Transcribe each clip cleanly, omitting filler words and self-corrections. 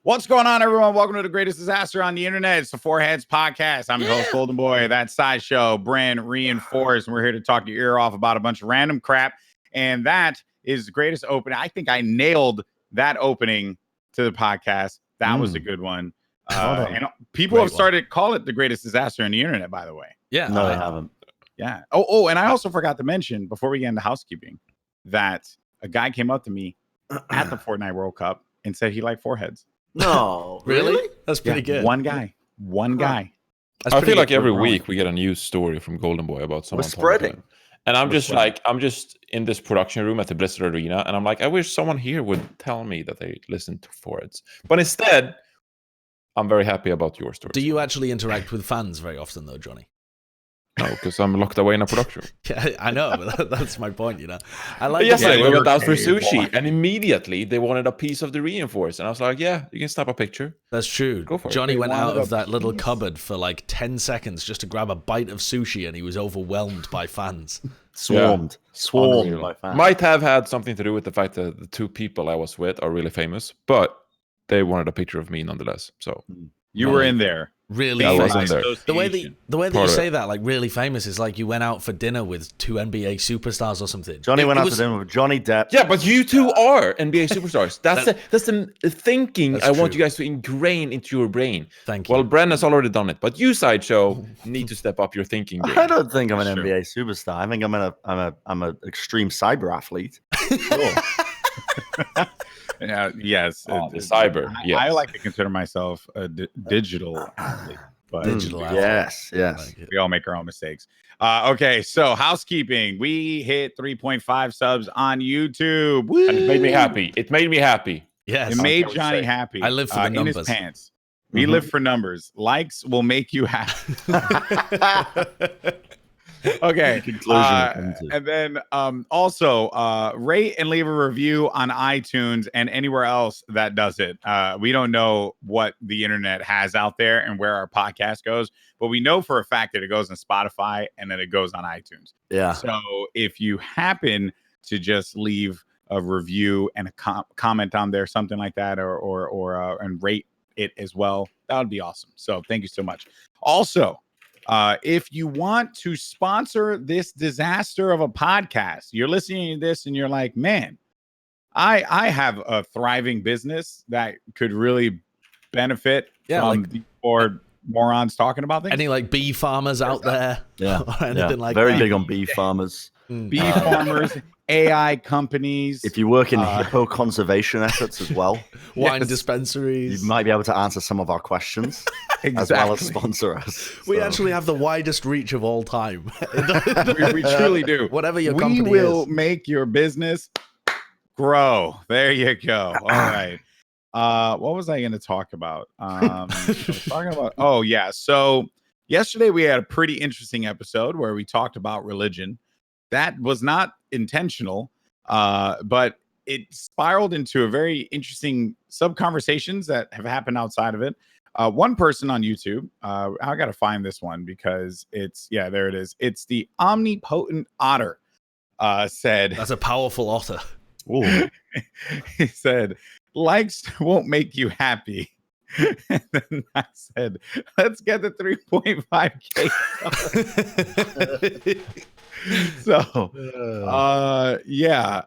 What's going on, everyone? Welcome to the greatest disaster on the internet. It's the Four Heads Podcast. I'm your host, Goldenboy. That's Sideshow, Bren, Reinforced. And we're here to talk your ear off about a bunch of random crap. And that is the greatest opening. I think I nailed that opening to the podcast. That was a good one. And people have started to call it the greatest disaster on the internet, by the way. Yeah. No, they haven't. Yeah. Oh, and I also forgot to mention before we get into housekeeping that a guy came up to me at the Fortnite World Cup and said he liked foreheads. No, Really? That's pretty good. One guy. I feel like every week we get a news story from Goldenboy about someone spreading. talking. And I'm just in this production room at the Blizzard Arena, and I'm like, I wish someone here would tell me that they listen to Foreheads. But instead, I'm very happy about your story. Do you actually interact with fans very often, though, Johnny? No, because I'm locked away in a production room. Yeah, I know, but that's my point, you know. I like. Yesterday we went out for sushi, and immediately they wanted a piece of the Reinforced, and I was like, "Yeah, you can snap a picture." That's true. Go for it. Johnny went out of that little cupboard for like 10 seconds just to grab a bite of sushi, and he was overwhelmed by fans. Swarmed by fans. Might have had something to do with the fact that the two people I was with are really famous, but they wanted a picture of me nonetheless. So You were in there. Really I famous. was in there. The way that you say that, like really famous, is like you went out for dinner with two NBA superstars or something. Johnny went out to dinner with Johnny Depp. Yeah, but you two are NBA superstars. That's the thinking I want true. you guys to ingrain into your brain. Thank you. Well, Bren has already done it, but you, Sideshow, need to step up your thinking game. I don't think I'm an NBA superstar. I think I'm an extreme cyber athlete. Yeah, yes. The cyber. Yes. I like to consider myself a digital athlete. But Digital athlete. Yes. Like we all make our own mistakes. Okay, so housekeeping. We hit 3.5 subs on YouTube. Woo! And it made me happy. It made me happy. Yes. It made Johnny happy. I live for the numbers. In his pants. We live for numbers. Likes will make you happy. Okay. And then also rate and leave a review on iTunes and anywhere else that does it. We don't know what the internet has out there and where our podcast goes, but we know for a fact that it goes on Spotify and then it goes on iTunes. Yeah. So if you happen to just leave a review and a comment on there, something like that, or and rate it as well, that would be awesome. So thank you so much. Also, if you want to sponsor this disaster of a podcast, you're listening to this and you're like, man, I have a thriving business that could really benefit from these four morons talking about things. Any like bee farmers out there? Yeah. Or anything like Very that? big on bee farmers. Bee farmers, AI companies. If you work in hippo conservation efforts as well, Wine dispensaries. you might be able to answer some of our questions as well as sponsor us. We actually have the widest reach of all time. we truly do. Whatever your we company will is. make your business grow. There you go. All right. What was I going to talk about? I was talking about. Oh yeah. So yesterday we had a pretty interesting episode where we talked about religion. That was not intentional, but it spiraled into a very interesting sub-conversations that have happened outside of it. One person on YouTube, I got to find this one because there it is. It's the Omnipotent Otter said. That's a powerful otter. He said, likes won't make you happy. And then I said, let's get the 3.5K. So,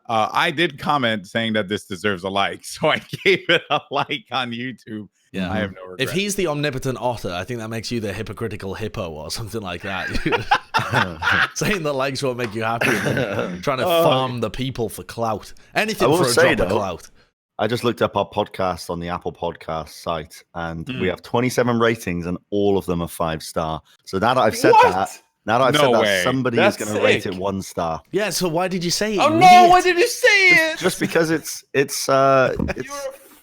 I did comment saying that this deserves a like. So I gave it a like on YouTube. Yeah. I have no regret. If he's the omnipotent otter, I think that makes you the hypocritical hippo or something like that. Saying the likes won't make you happy. Trying to farm the people for clout. Anything for a drop of clout. I just looked up our podcast on the Apple Podcast site, and we have 27 ratings, and all of them are 5-star. So now that I've said that, somebody is going to rate it 1 star. Yeah. So why did you say it? Oh no! Why did you say it? Just because it's.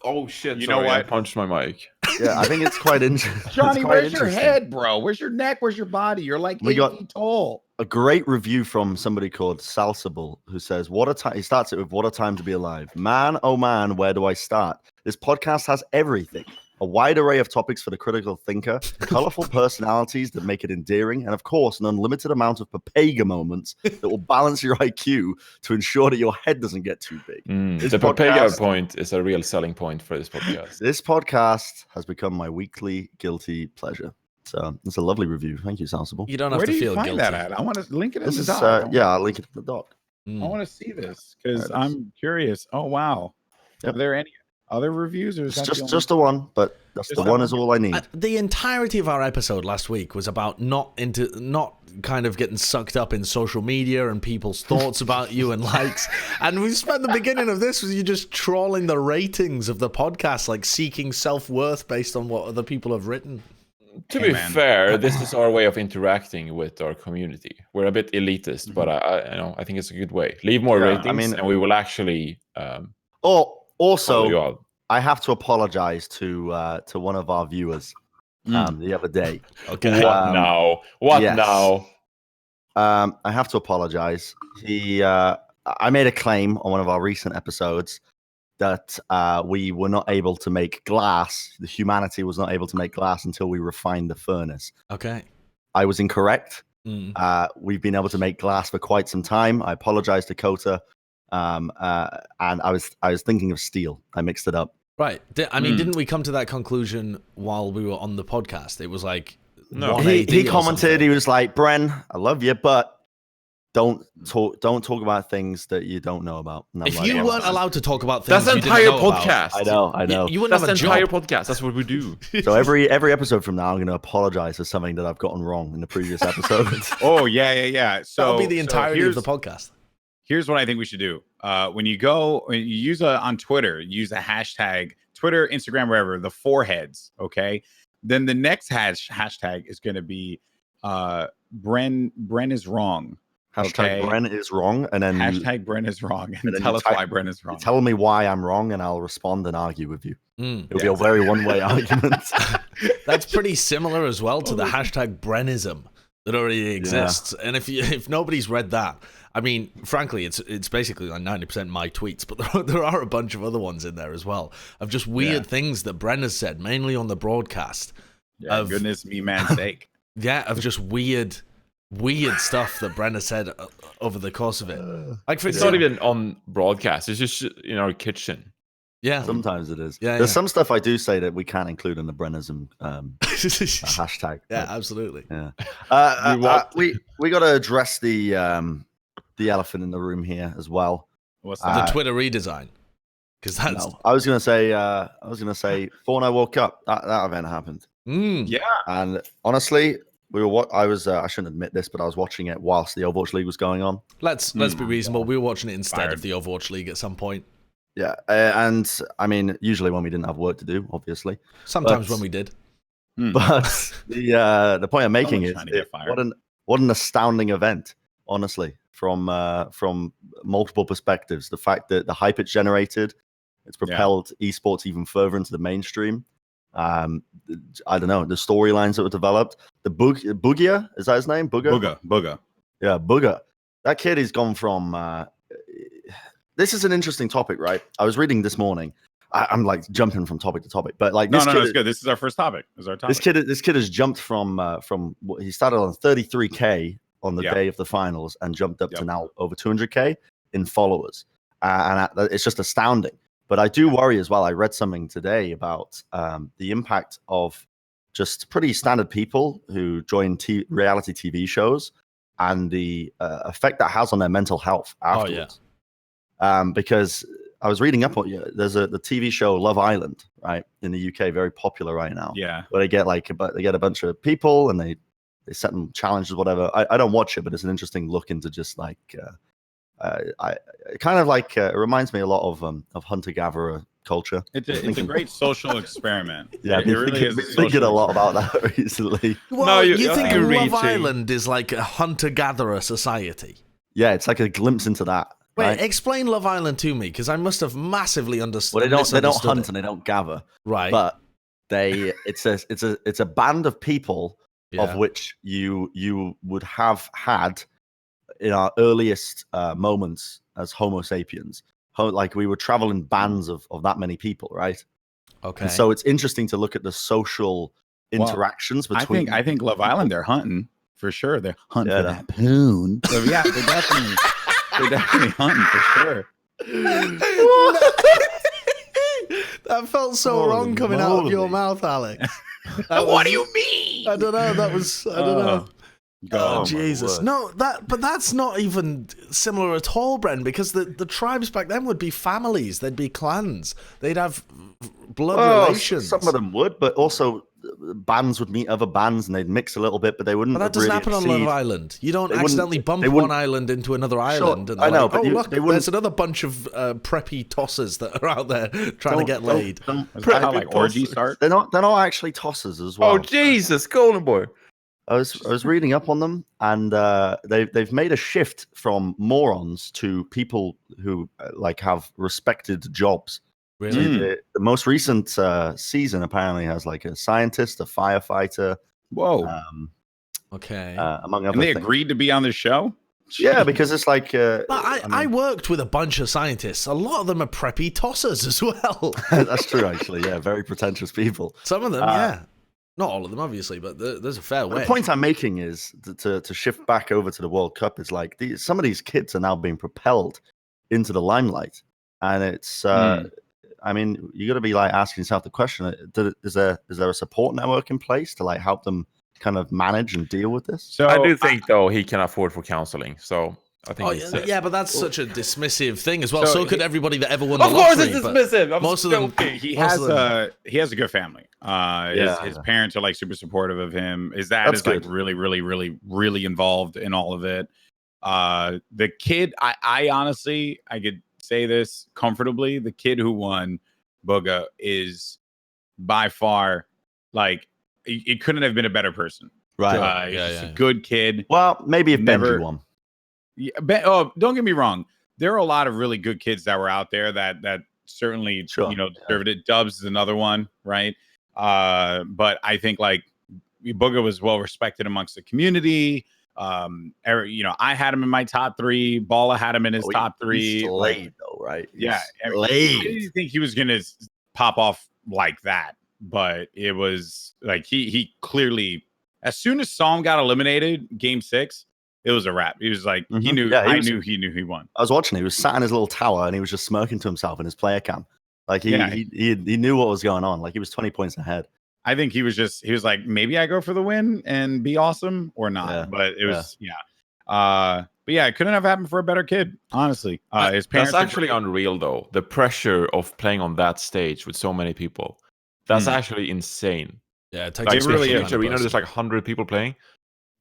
Oh shit! You know what? I punched my mic. Yeah, I think it's quite interesting. Johnny, where's your head, bro? Where's your neck? Where's your body? You're like 8 feet tall. A great review from somebody called Salsable, who says, "What a time!" He starts it with, "What a time to be alive, man! Oh man, where do I start? This podcast has everything: a wide array of topics for the critical thinker, colorful personalities that make it endearing, and of course, an unlimited amount of Papega moments that will balance your IQ to ensure that your head doesn't get too big. The Papega point is a real selling point for this podcast. This podcast has become my weekly guilty pleasure. So it's a lovely review. Thank you, Sensible. You don't have Where to do you feel find guilty. that at? I want to link it in This the is doc. I'll link it in the doc. I want to see this because I'm curious. Oh wow. Yep. Are there any other reviews, or is that just the one? But that's the one is all I need. The entirety of our episode last week was about not kind of getting sucked up in social media and people's thoughts about you and likes. And we spent the beginning of this with you just trawling the ratings of the podcast, like seeking self-worth based on what other people have written. To be fair, this is our way of interacting with our community. We're a bit elitist, but I think it's a good way. Leave more ratings, and we will actually. Also, I have to apologize to one of our viewers the other day. Okay. What now? What now? I have to apologize. I made a claim on one of our recent episodes that we were not able to make glass. The humanity was not able to make glass until we refined the furnace. Okay. I was incorrect. We've been able to make glass for quite some time. I apologize to Kota. And I was thinking of steel. I mixed it up. Right. Didn't we come to that conclusion while we were on the podcast? It was like no. He commented. He was like, "Bren, I love you, but don't talk about things that you don't know about." If you weren't allowed to talk about things, that's the entire podcast. I know. You wouldn't have a job. Entire podcast. That's what we do. So every episode from now, I'm going to apologize for something that I've gotten wrong in the previous episode. Oh yeah. So that'll be the entirety of the podcast. Here's what I think we should do. When you use on Twitter, use a hashtag, Twitter, Instagram, wherever, the foreheads, okay? Then the next hashtag is going to be Bren is wrong. Hashtag Bren is wrong, and then hashtag Bren is wrong, and tell us why Bren is wrong. Tell me why I'm wrong, and I'll respond and argue with you. It'll be a very one-way argument. That's pretty similar as well to the hashtag Brenism that already exists. Yeah. And if nobody's read that, I mean, frankly, it's basically like 90% my tweets, but there are a bunch of other ones in there as well of just weird things that Bren has said, mainly on the broadcast. Yeah, goodness me, man's sake. Yeah, of just weird stuff that Bren has said over the course of it. Like it's not even on broadcast; it's just in our kitchen. Yeah, sometimes it is. Yeah, there's some stuff I do say that we can't include in the Brenism hashtag. Yeah, absolutely. Yeah, we got to address the elephant in the room here as well. What's that? The Twitter redesign? Because that's. No, I was gonna say Fortnite World Cup. That event happened. Yeah, and honestly, I shouldn't admit this, but I was watching it whilst the Overwatch League was going on. Let's be reasonable. We were watching it instead of the Overwatch League at some point. Yeah, and I mean, usually when we didn't have work to do, obviously. Sometimes when we did. But the point I'm making is what an astounding event, honestly, from multiple perspectives. The fact that the hype it's generated, it's propelled esports even further into the mainstream. I don't know, the storylines that were developed. The Boogia, is that his name? Booga. Yeah, Booga. That kid has gone from. This is an interesting topic, right? I was reading this morning. I'm like jumping from topic to topic, but like no, it's good. This is our first topic. This kid has jumped from he started on 33K on the day of the finals and jumped up to now over 200K in followers, and it's just astounding. But I do worry as well. I read something today about the impact of just pretty standard people who join reality TV shows and the effect that has on their mental health afterwards. Because I was reading up on there's the TV show Love Island, right, in the UK, very popular right now. Yeah, where they get a bunch of people and they set them challenges, whatever. I don't watch it, but it's an interesting look into just like it reminds me a lot of hunter-gatherer culture. It's a great social experiment. Yeah, it really is. I've been thinking a lot about that recently. Well, no, you think Love Island is like a hunter-gatherer society? Yeah, it's like a glimpse into that. Wait, right? Explain Love Island to me, because I must have massively understood. Well, they don't hunt and they don't gather, right? But it's a band of people of which you would have had in our earliest moments as Homo sapiens. Like we would travel in bands of that many people, right? Okay. And so it's interesting to look at the social interactions between. I think Love Island, they're hunting for sure. They're hunting for that poon. So yeah, they're definitely hunting for sure. That felt so wrong coming out of your mouth, Alex. What do you mean? I don't know. That was I don't know. God, oh Jesus! No, but that's not even similar at all, Bren. Because the tribes back then would be families. They'd be clans. They'd have blood relations. Some of them would, but also bands would meet other bands and they'd mix a little bit, but they wouldn't. But that doesn't happen on Love Island. You don't accidentally bump one island into another island. And I know, like, but look, there's another bunch of preppy tossers that are out there trying to get laid. How like orgies start? They're not actually tossers as well. Oh Jesus, Goldenboy. I was reading up on them, and they've made a shift from morons to people who like have respected jobs. Really? The most recent season apparently has like a scientist, a firefighter. Whoa. Okay. Among other and they things. agreed to be on the show? Yeah, because it's like. But I worked with a bunch of scientists. A lot of them are preppy tossers as well. That's true, actually. Yeah, very pretentious people. Some of them, yeah. Not all of them, obviously, but there's a fair way. The point I'm making is to shift back over to the World Cup is like some of these kids are now being propelled into the limelight, and it's. I mean, you got to be like asking yourself the question: is there a support network in place to like help them kind of manage and deal with this? So I do think though he can afford for counseling. So I think. Yeah, but that's such a dismissive thing as well. So could everybody that ever won the lottery. Of course, it's dismissive. Most of them. He has a good family. His parents are like super supportive of him. His dad is like really, really, really, really involved in all of it. The kid, I honestly, I could say this comfortably. The kid who won Booga is by far like it couldn't have been a better person. Right. He's a good kid. Well, maybe if Benji won. Yeah, don't get me wrong. There are a lot of really good kids that were out there that certainly deserved it. Dubs is another one, right? But I think like Booga was well respected amongst the community. I had him in my top 3. Balla had him in his top 3. He's slayed though, right? Yeah, I didn't think he was gonna pop off like that, but it was like he clearly, as soon as Psalm got eliminated, Game 6, it was a wrap. He was like, he knew. Yeah, I knew he won. I was watching. He was sat in his little tower and he was just smirking to himself in his player cam. Like he knew what was going on. Like he was 20 points ahead. I think he was like, maybe I go for the win and be awesome or not. Yeah. But it was, but yeah, it couldn't have happened for a better kid, honestly. His parents. That's actually unreal, though. The pressure of playing on that stage with so many people. That's actually insane. Yeah, it takes it really is. Arena, there's like 100 people playing.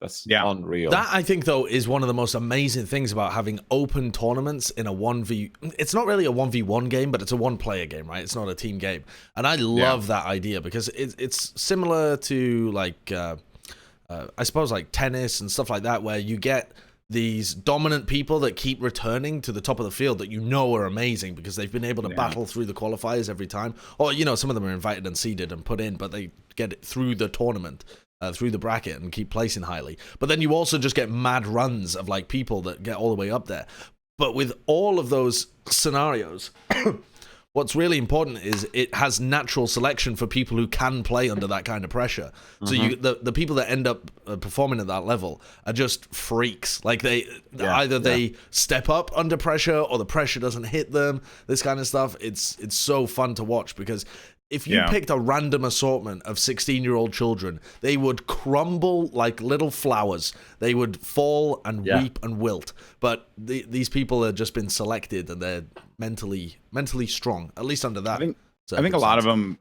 That's unreal. That, I think, though, is one of the most amazing things about having open tournaments in a 1v... It's not really a 1v1 game, but it's a one-player game, right? It's not a team game. And I love that idea because it's similar to, like, I suppose, like, tennis and stuff like that, where you get these dominant people that keep returning to the top of the field that you know are amazing because they've been able to battle through the qualifiers every time. Or, some of them are invited and seeded and put in, but they get it through the tournament. Through the bracket and keep placing highly. But then you also just get mad runs of like people that get all the way up there. But with all of those scenarios, what's really important is it has natural selection for people who can play under that kind of pressure. So the people that end up performing at that level are just freaks. Like they step up under pressure or the pressure doesn't hit them. This kind of stuff. It's so fun to watch because if you picked a random assortment of 16-year-old children, they would crumble like little flowers. They would fall and weep and wilt. But these people have just been selected, and they're mentally strong, at least under that. I think a lot of them,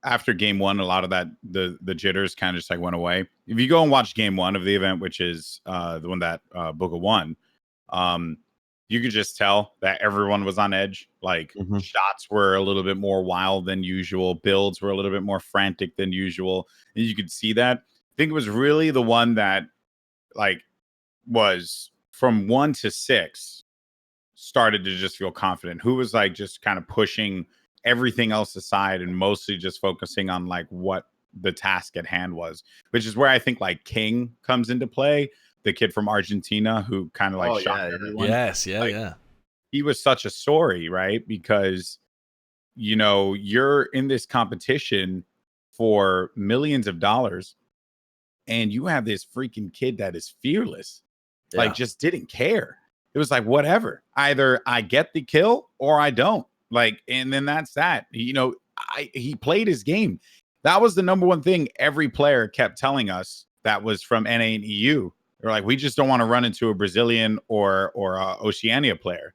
after Game 1, a lot of that the jitters kind of just like went away. If you go and watch Game 1 of the event, which is the one that Booga won, you could just tell that everyone was on edge. Like shots were a little bit more wild than usual. Builds were a little bit more frantic than usual. And you could see that. I think it was really the one that like was from 1 to 6 started to just feel confident. Who was like just kind of pushing everything else aside and mostly just focusing on like what the task at hand was, which is where I think like King comes into play. The kid from Argentina who kind of like shocked everyone. Yes, He was such a story, right? Because you know, you're in this competition for millions of dollars, and you have this freaking kid that is fearless, like just didn't care. It was like, whatever, either I get the kill or I don't. Like, and then that's that. You know, he played his game. That was the number one thing every player kept telling us that was from NA and EU. They're like, we just don't want to run into a Brazilian or Oceania player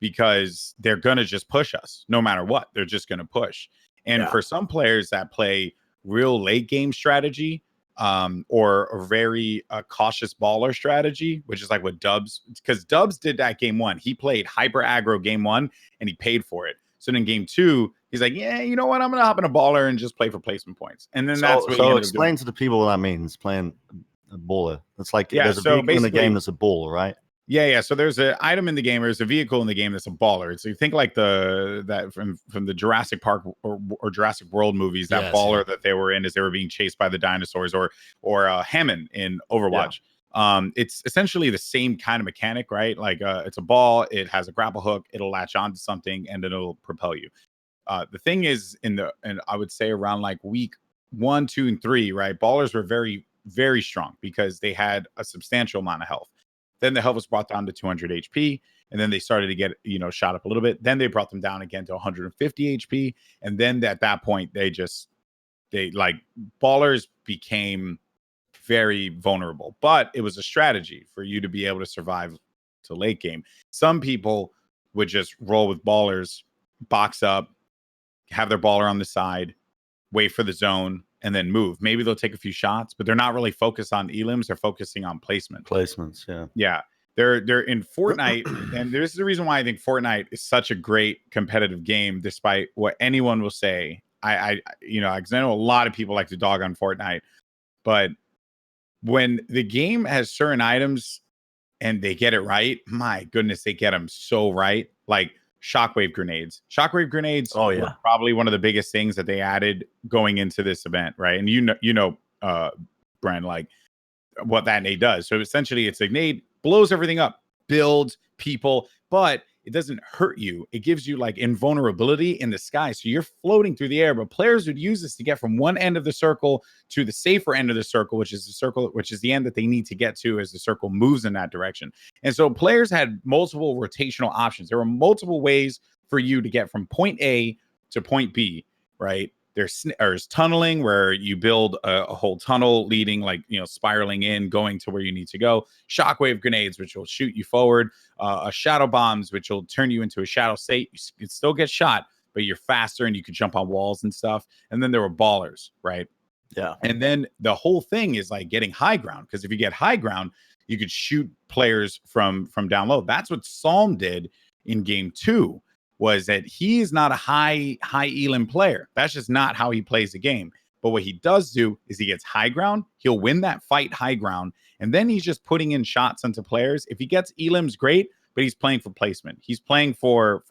because they're going to just push us no matter what. They're just going to push. And for some players that play real late game strategy, or a very cautious baller strategy, which is like what Dubs, because Dubs did that game one. He played hyper aggro game one and he paid for it. So then game two, he's like, yeah, you know what? I'm going to hop in a baller and just play for placement points. And then that's what so explain to the people what that means, playing a baller. It's like there's a vehicle in the game that's a ball, right? Yeah. So there's an item in the game, or there's a vehicle in the game that's a baller. So you think like that from the Jurassic Park or Jurassic World movies, that baller that they were in as they were being chased by the dinosaurs, or Hammond in Overwatch. It's essentially the same kind of mechanic, right? Like it's a ball, it has a grapple hook, it'll latch onto something, and it'll propel you. The thing is, and I would say around like week 1, 2, and 3, right? Ballers were very, very strong because they had a substantial amount of health. Then the health was brought down to 200 HP, and then they started to get, you know, shot up a little bit. Then they brought them down again to 150 HP, and then at that point, they like ballers became very vulnerable. But it was a strategy for you to be able to survive to late game. Some people would just roll with ballers, box up, have their baller on the side, wait for the zone, and then move. Maybe they'll take a few shots, but they're not really focused on elims. They're focusing on placement. Placements, yeah. They're in Fortnite, and this is the reason why I think Fortnite is such a great competitive game, despite what anyone will say. I you know, because I know a lot of people like to dog on Fortnite, but when the game has certain items and they get it right, my goodness, they get them so right. Like shockwave grenades. Shockwave grenades were probably one of the biggest things that they added going into this event, right? And you know, Bren, like what that nade does. So essentially, it's a nade, blows everything up, builds people, but it doesn't hurt you. It gives you like invulnerability in the sky. So you're floating through the air, but players would use this to get from one end of the circle to the safer end of the circle, which is the end that they need to get to as the circle moves in that direction. And so players had multiple rotational options. There were multiple ways for you to get from point A to point B, right? There's tunneling, where you build a whole tunnel leading, like, you know, spiraling in, going to where you need to go. Shockwave grenades, which will shoot you forward. Shadow bombs, which will turn you into a shadow state. You can still get shot, but you're faster and you can jump on walls and stuff. And then there were ballers, right? Yeah. And then the whole thing is like getting high ground, because if you get high ground, you could shoot players from down low. That's what Psalm did in game 2. Was that he is not a high elim player. That's just not how he plays the game. But what he does do is he gets high ground. He'll win that fight high ground. And then he's just putting in shots onto players. If he gets elims, great, but he's playing for placement. He's playing for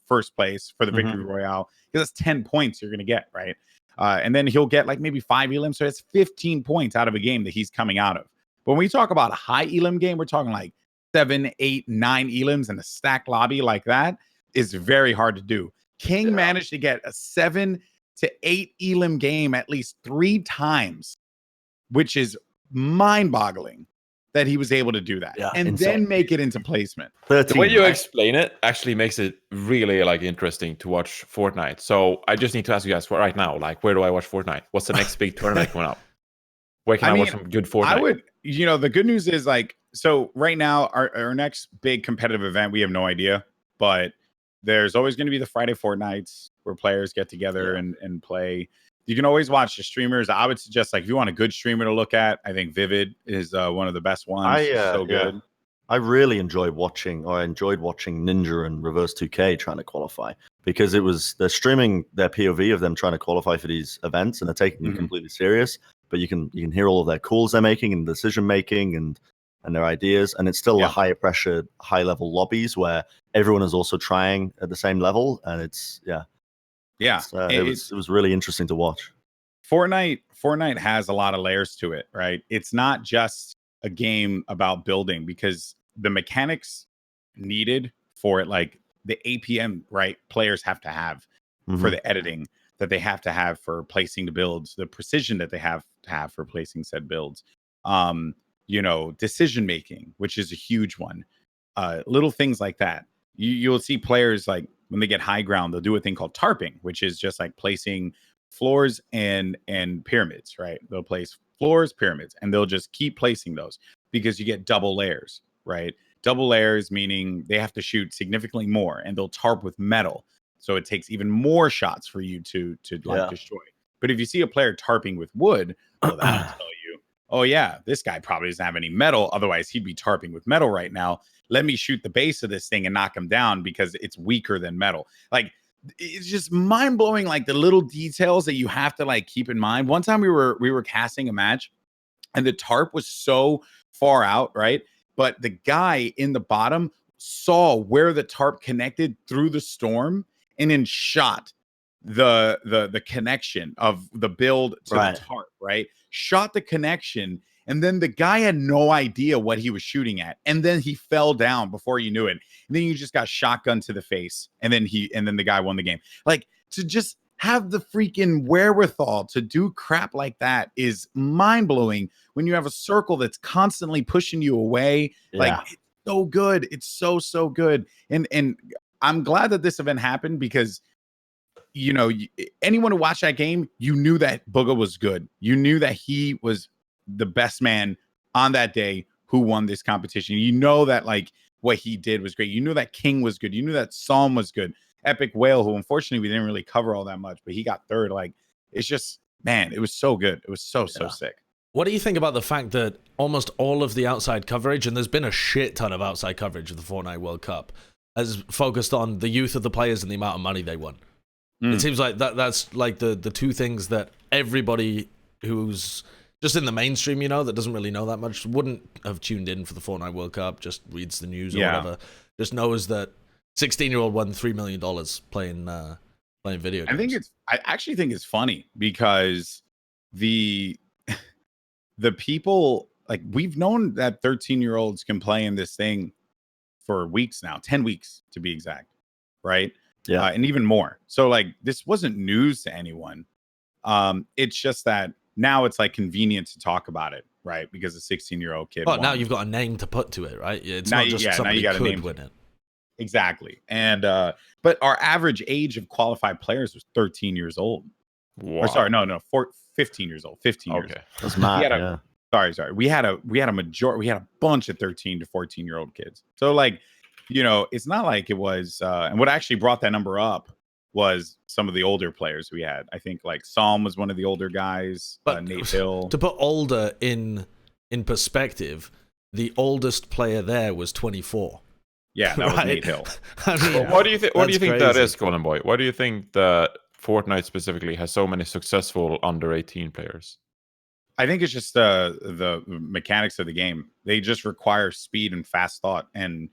first place, for the victory royale, because that's 10 points you're going to get, right? And then he'll get like maybe 5 elims. So that's 15 points out of a game that he's coming out of. But when we talk about a high elim game, we're talking like 7, 8, 9 elims in a stacked lobby like that. Is very hard to do. King managed to get a 7 to 8 elim game at least 3 times, which is mind-boggling that he was able to do that, and insane. Then make it into placement. 13, the way you explain it actually makes it really like interesting to watch Fortnite. So I just need to ask you guys right now, like, where do I watch Fortnite? What's the next big tournament coming up? Where can I watch some good Fortnite? I would, you know, the good news is like, so right now our next big competitive event, we have no idea, but there's always going to be the Friday Fortnites where players get together and play. You can always watch the streamers. I would suggest, like, if you want a good streamer to look at, I think Vivid is one of the best ones. So good. I really enjoyed watching Ninja and Reverse 2K trying to qualify, because they're streaming their POV of them trying to qualify for these events, and they're taking them completely serious. But you can hear all of their calls they're making and decision making and their ideas, and it's still a higher pressure, high level lobbies where everyone is also trying at the same level, and it was really interesting to watch. Fortnite has a lot of layers to it, right? It's not just a game about building, because the mechanics needed for it, like the APM, right, players have to have. for the editing that they have to have for placing the builds, the precision that they have to have for placing said builds. Decision making, which is a huge one. Little things like that. You'll see players like when they get high ground, they'll do a thing called tarping, which is just like placing floors and pyramids, right? They'll place floors, pyramids, and they'll just keep placing those because you get double layers, right? Double layers meaning they have to shoot significantly more, and they'll tarp with metal, so it takes even more shots for you to destroy. But if you see a player tarping with wood, well, that'll tell you, oh yeah, this guy probably doesn't have any metal. Otherwise, he'd be tarping with metal right now. Let me shoot the base of this thing and knock him down because it's weaker than metal. Like, it's just mind blowing. Like the little details that you have to like keep in mind. One time we were casting a match, and the tarp was so far out, right? But the guy in the bottom saw where the tarp connected through the storm, and then shot the connection of the build to the tarp, right? Shot the connection, and then the guy had no idea what he was shooting at, and then he fell down before you knew it. And then you just got shotgun to the face, and then the guy won the game. Like, to just have the freaking wherewithal to do crap like that is mind-blowing when you have a circle that's constantly pushing you away. Like, it's so good. It's so good. And I'm glad that this event happened because, anyone who watched that game, you knew that Booga was good. You knew that he was the best man on that day who won this competition. You know that like what he did was great. You knew that King was good. You knew that Psalm was good. Epic Whale, who unfortunately we didn't really cover all that much, but he got third. Like, it's just, man, it was so good. It was so sick. What do you think about the fact that almost all of the outside coverage, and there's been a shit ton of outside coverage of the Fortnite World Cup, has focused on the youth of the players and the amount of money they won? It seems like that's like the two things that everybody who's just in the mainstream, that doesn't really know that much, wouldn't have tuned in for the Fortnite World Cup, just reads the news or whatever, just knows that 16-year-old won $3 million playing video games. I actually think it's funny because the people, like, we've known that 13-year-olds can play in this thing for weeks now, 10 weeks to be exact, right? Yeah. And even more. So like, this wasn't news to anyone. It's just that now it's like convenient to talk about it, right? Because a 16-year-old kid. Well, now you've got a name to put to it, right? It's not just somebody could win it. Exactly. And but our average age of qualified players was 13 years old. Wow. Or sorry, no, 15 years old. 15 years old. That's mad. Sorry. We had a bunch of 13 to 14-year-old kids. So like, it's not like it was and what actually brought that number up was some of the older players we had. I think like Psalm was one of the older guys, but Nate Hill. To put older in perspective, the oldest player there was 24. Yeah, that was Nate Hill. I mean, what do you think? What do you think that is, Goldenboy? Why do you think that Fortnite specifically has so many successful under 18 players? I think it's just the mechanics of the game. They just require speed and fast thought. And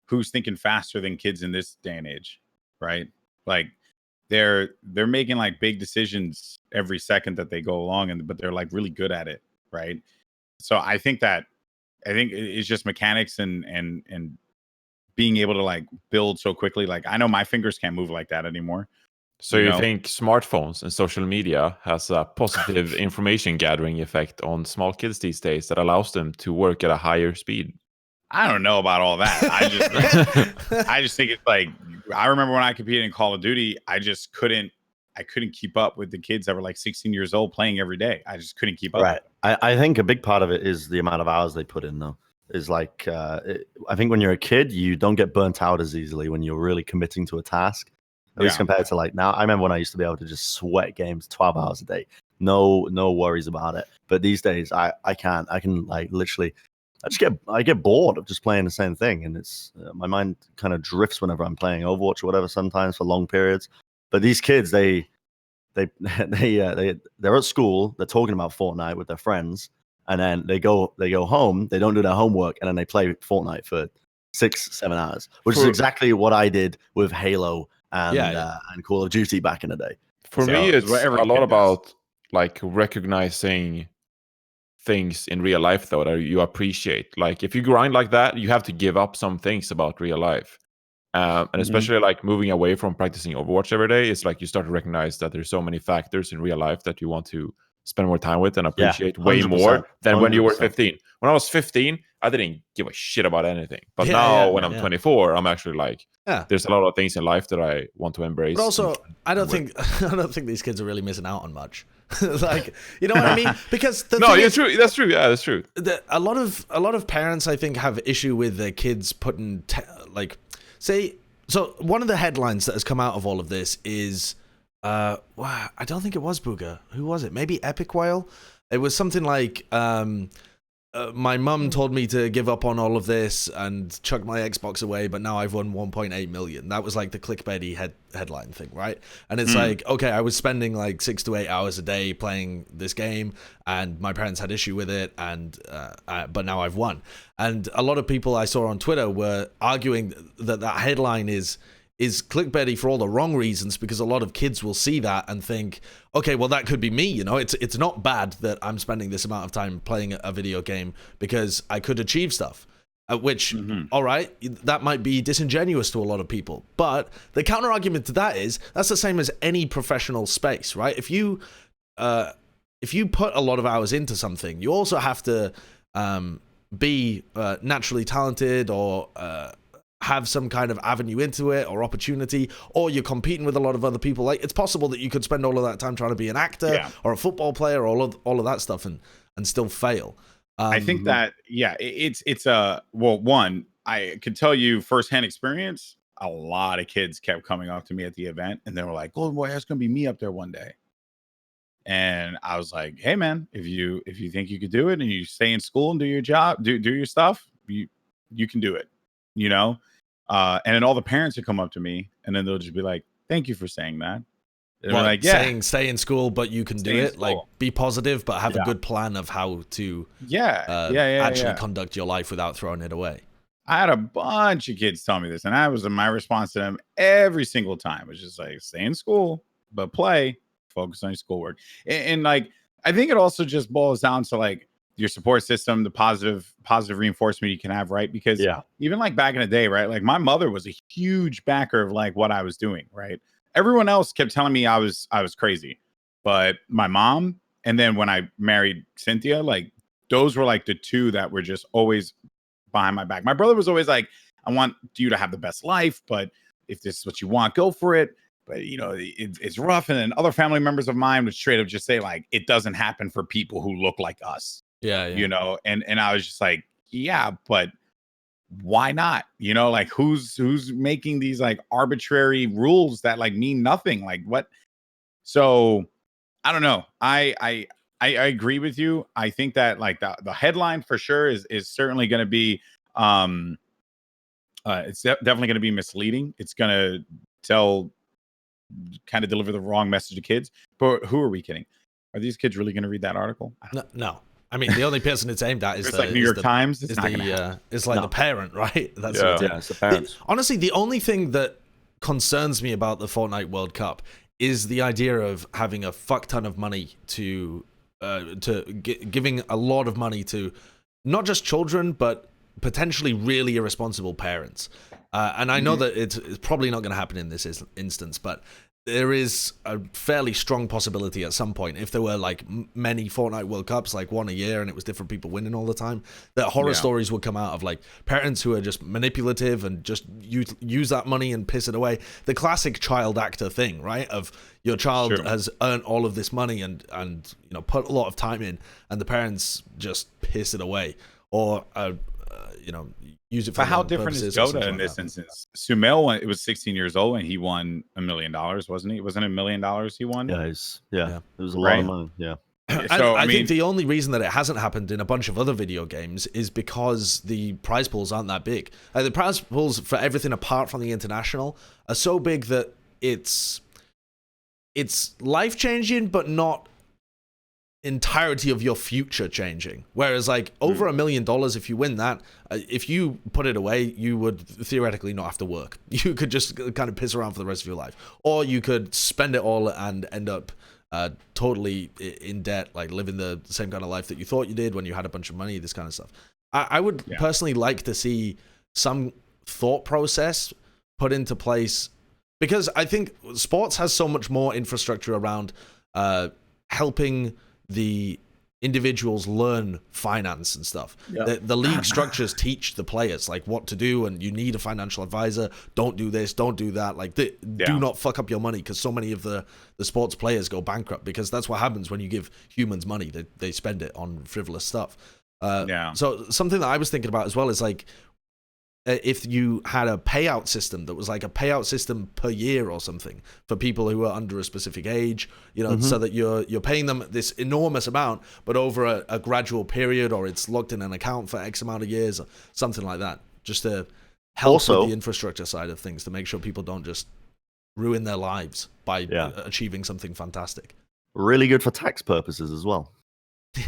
who's thinking faster than kids in this day and age, right? Like they're making like big decisions every second that they go along, but they're like really good at it, right? So I think it's just mechanics and being able to like build so quickly. Like, I know my fingers can't move like that anymore. So you think smartphones and social media has a positive information gathering effect on small kids these days that allows them to work at a higher speed? I don't know about all that. I just think it's like, I remember when I competed in Call of Duty, I couldn't keep up with the kids that were like 16 years old playing every day. I just couldn't keep up. Right. I think a big part of it is the amount of hours they put in, though. Is like, I think when you're a kid, you don't get burnt out as easily when you're really committing to a task. At least compared to like now. I remember when I used to be able to just sweat games 12 hours a day. No worries about it. But these days, I can't. I can like literally, I get bored of just playing the same thing, and it's my mind kind of drifts whenever I'm playing Overwatch or whatever. Sometimes for long periods. But these kids, they're at school. They're talking about Fortnite with their friends. And then they go home, they don't do their homework, and then they play Fortnite for 6-7 hours, which is exactly what I did with Halo and Call of Duty back in the day. For me, it's a lot about like recognizing things in real life, though, that you appreciate. Like, if you grind like that, you have to give up some things about real life. And especially like moving away from practicing Overwatch every day, it's like you start to recognize that there's so many factors in real life that you want to spend more time with and appreciate way more than when you were 15. When I was 15, I didn't give a shit about anything. But now when I'm 24, I'm actually like, there's a lot of things in life that I want to embrace. But also, I don't think these kids are really missing out on much. Like, you know what I mean? Because true. That's true. Yeah, that's true. A lot of parents, I think, have issue with their kids putting so one of the headlines that has come out of all of this is I don't think it was Booger. Who was it? Maybe Epic Whale. It was something like my mum told me to give up on all of this and chuck my Xbox away, but now I've won 1.8 million. That was like the clickbaity headline thing, right? And it's like, okay, I was spending like 6 to 8 hours a day playing this game, and my parents had issue with it, and but now I've won. And a lot of people I saw on Twitter were arguing that headline is clickbaity for all the wrong reasons, because a lot of kids will see that and think, okay, well, that could be me, you know? It's not bad that I'm spending this amount of time playing a video game because I could achieve stuff, which, all right, that might be disingenuous to a lot of people. But the counter argument to that is that's the same as any professional space, right? If you put a lot of hours into something, you also have to be naturally talented or have some kind of avenue into it or opportunity, or you're competing with a lot of other people. Like, it's possible that you could spend all of that time trying to be an actor or a football player, or all of that stuff, and still fail. I think that it's one, I could tell you firsthand experience. A lot of kids kept coming up to me at the event, and they were like, "Goldenboy, that's gonna be me up there one day." And I was like, "Hey, man, if you think you could do it, and you stay in school and do your job, do your stuff, you can do it." You know. And then all the parents would come up to me, and then they'll just be like, "Thank you for saying that." And well, like, saying stay in school, but you can do it. Like, be positive, but have a good plan of how to actually conduct your life without throwing it away. I had a bunch of kids tell me this, and my response to them every single time was just like, "Stay in school, but play, focus on your schoolwork." And like, I think it also just boils down to like your support system, the positive reinforcement you can have, right? Because even like back in the day, right? Like, my mother was a huge backer of like what I was doing, right? Everyone else kept telling me I was crazy, but my mom, and then when I married Cynthia, like, those were like the two that were just always behind my back. My brother was always like, "I want you to have the best life, but if this is what you want, go for it. But, you know, it's rough." And then other family members of mine would straight up just say like, "It doesn't happen for people who look like us." Yeah. You know, and I was just like, yeah, but why not? You know, like, who's making these like arbitrary rules that like mean nothing? Like, what? So I don't know. I agree with you. I think that like the headline for sure is certainly going to be it's definitely going to be misleading. It's going to kind of deliver the wrong message to kids. But who are we kidding? Are these kids really going to read that article? No. I mean, the only person it's aimed at is it's like New York Times. It's the parent, right? That's it's the parents. Honestly, the only thing that concerns me about the Fortnite World Cup is the idea of having a fuck ton of money giving a lot of money to not just children, but potentially really irresponsible parents. And I know that it's probably not going to happen in this instance, but there is a fairly strong possibility at some point, if there were like many Fortnite World Cups, like one a year, and it was different people winning all the time, that horror stories would come out of like parents who are just manipulative and just use that money and piss it away. The classic child actor thing, right? Of your child has earned all of this money and you know, put a lot of time in, and the parents just piss it away, or you know, use it for how different is Dota in this instance? Sumail, it was 16 years old and he won $1 million, wasn't he? Wasn't it $1 million he won? Yeah, it was a lot of money. Yeah. So, I think the only reason that it hasn't happened in a bunch of other video games is because the prize pools aren't that big. The prize pools for everything apart from the international are so big that it's life-changing, but not entirety of your future changing. Whereas like over $1 million, if you win that, if you put it away, you would theoretically not have to work. You could just kind of piss around for the rest of your life, or you could spend it all and end up totally in debt, like living the same kind of life that you thought you did when you had a bunch of money, this kind of stuff. I would personally like to see some thought process put into place, because I think sports has so much more infrastructure around helping the individuals learn finance and stuff. The league structures teach the players like what to do, and you need a financial advisor. Don't do this, don't do that. Like, do not fuck up your money, because so many of the sports players go bankrupt, because that's what happens when you give humans money. They spend it on frivolous stuff. So something that I was thinking about as well is like, if you had a payout system that was like a payout system per year or something for people who are under a specific age, you know, so that you're paying them this enormous amount, but over a gradual period, or it's locked in an account for X amount of years, or something like that, just to help with the infrastructure side of things, to make sure people don't just ruin their lives by achieving something fantastic. Really good for tax purposes as well.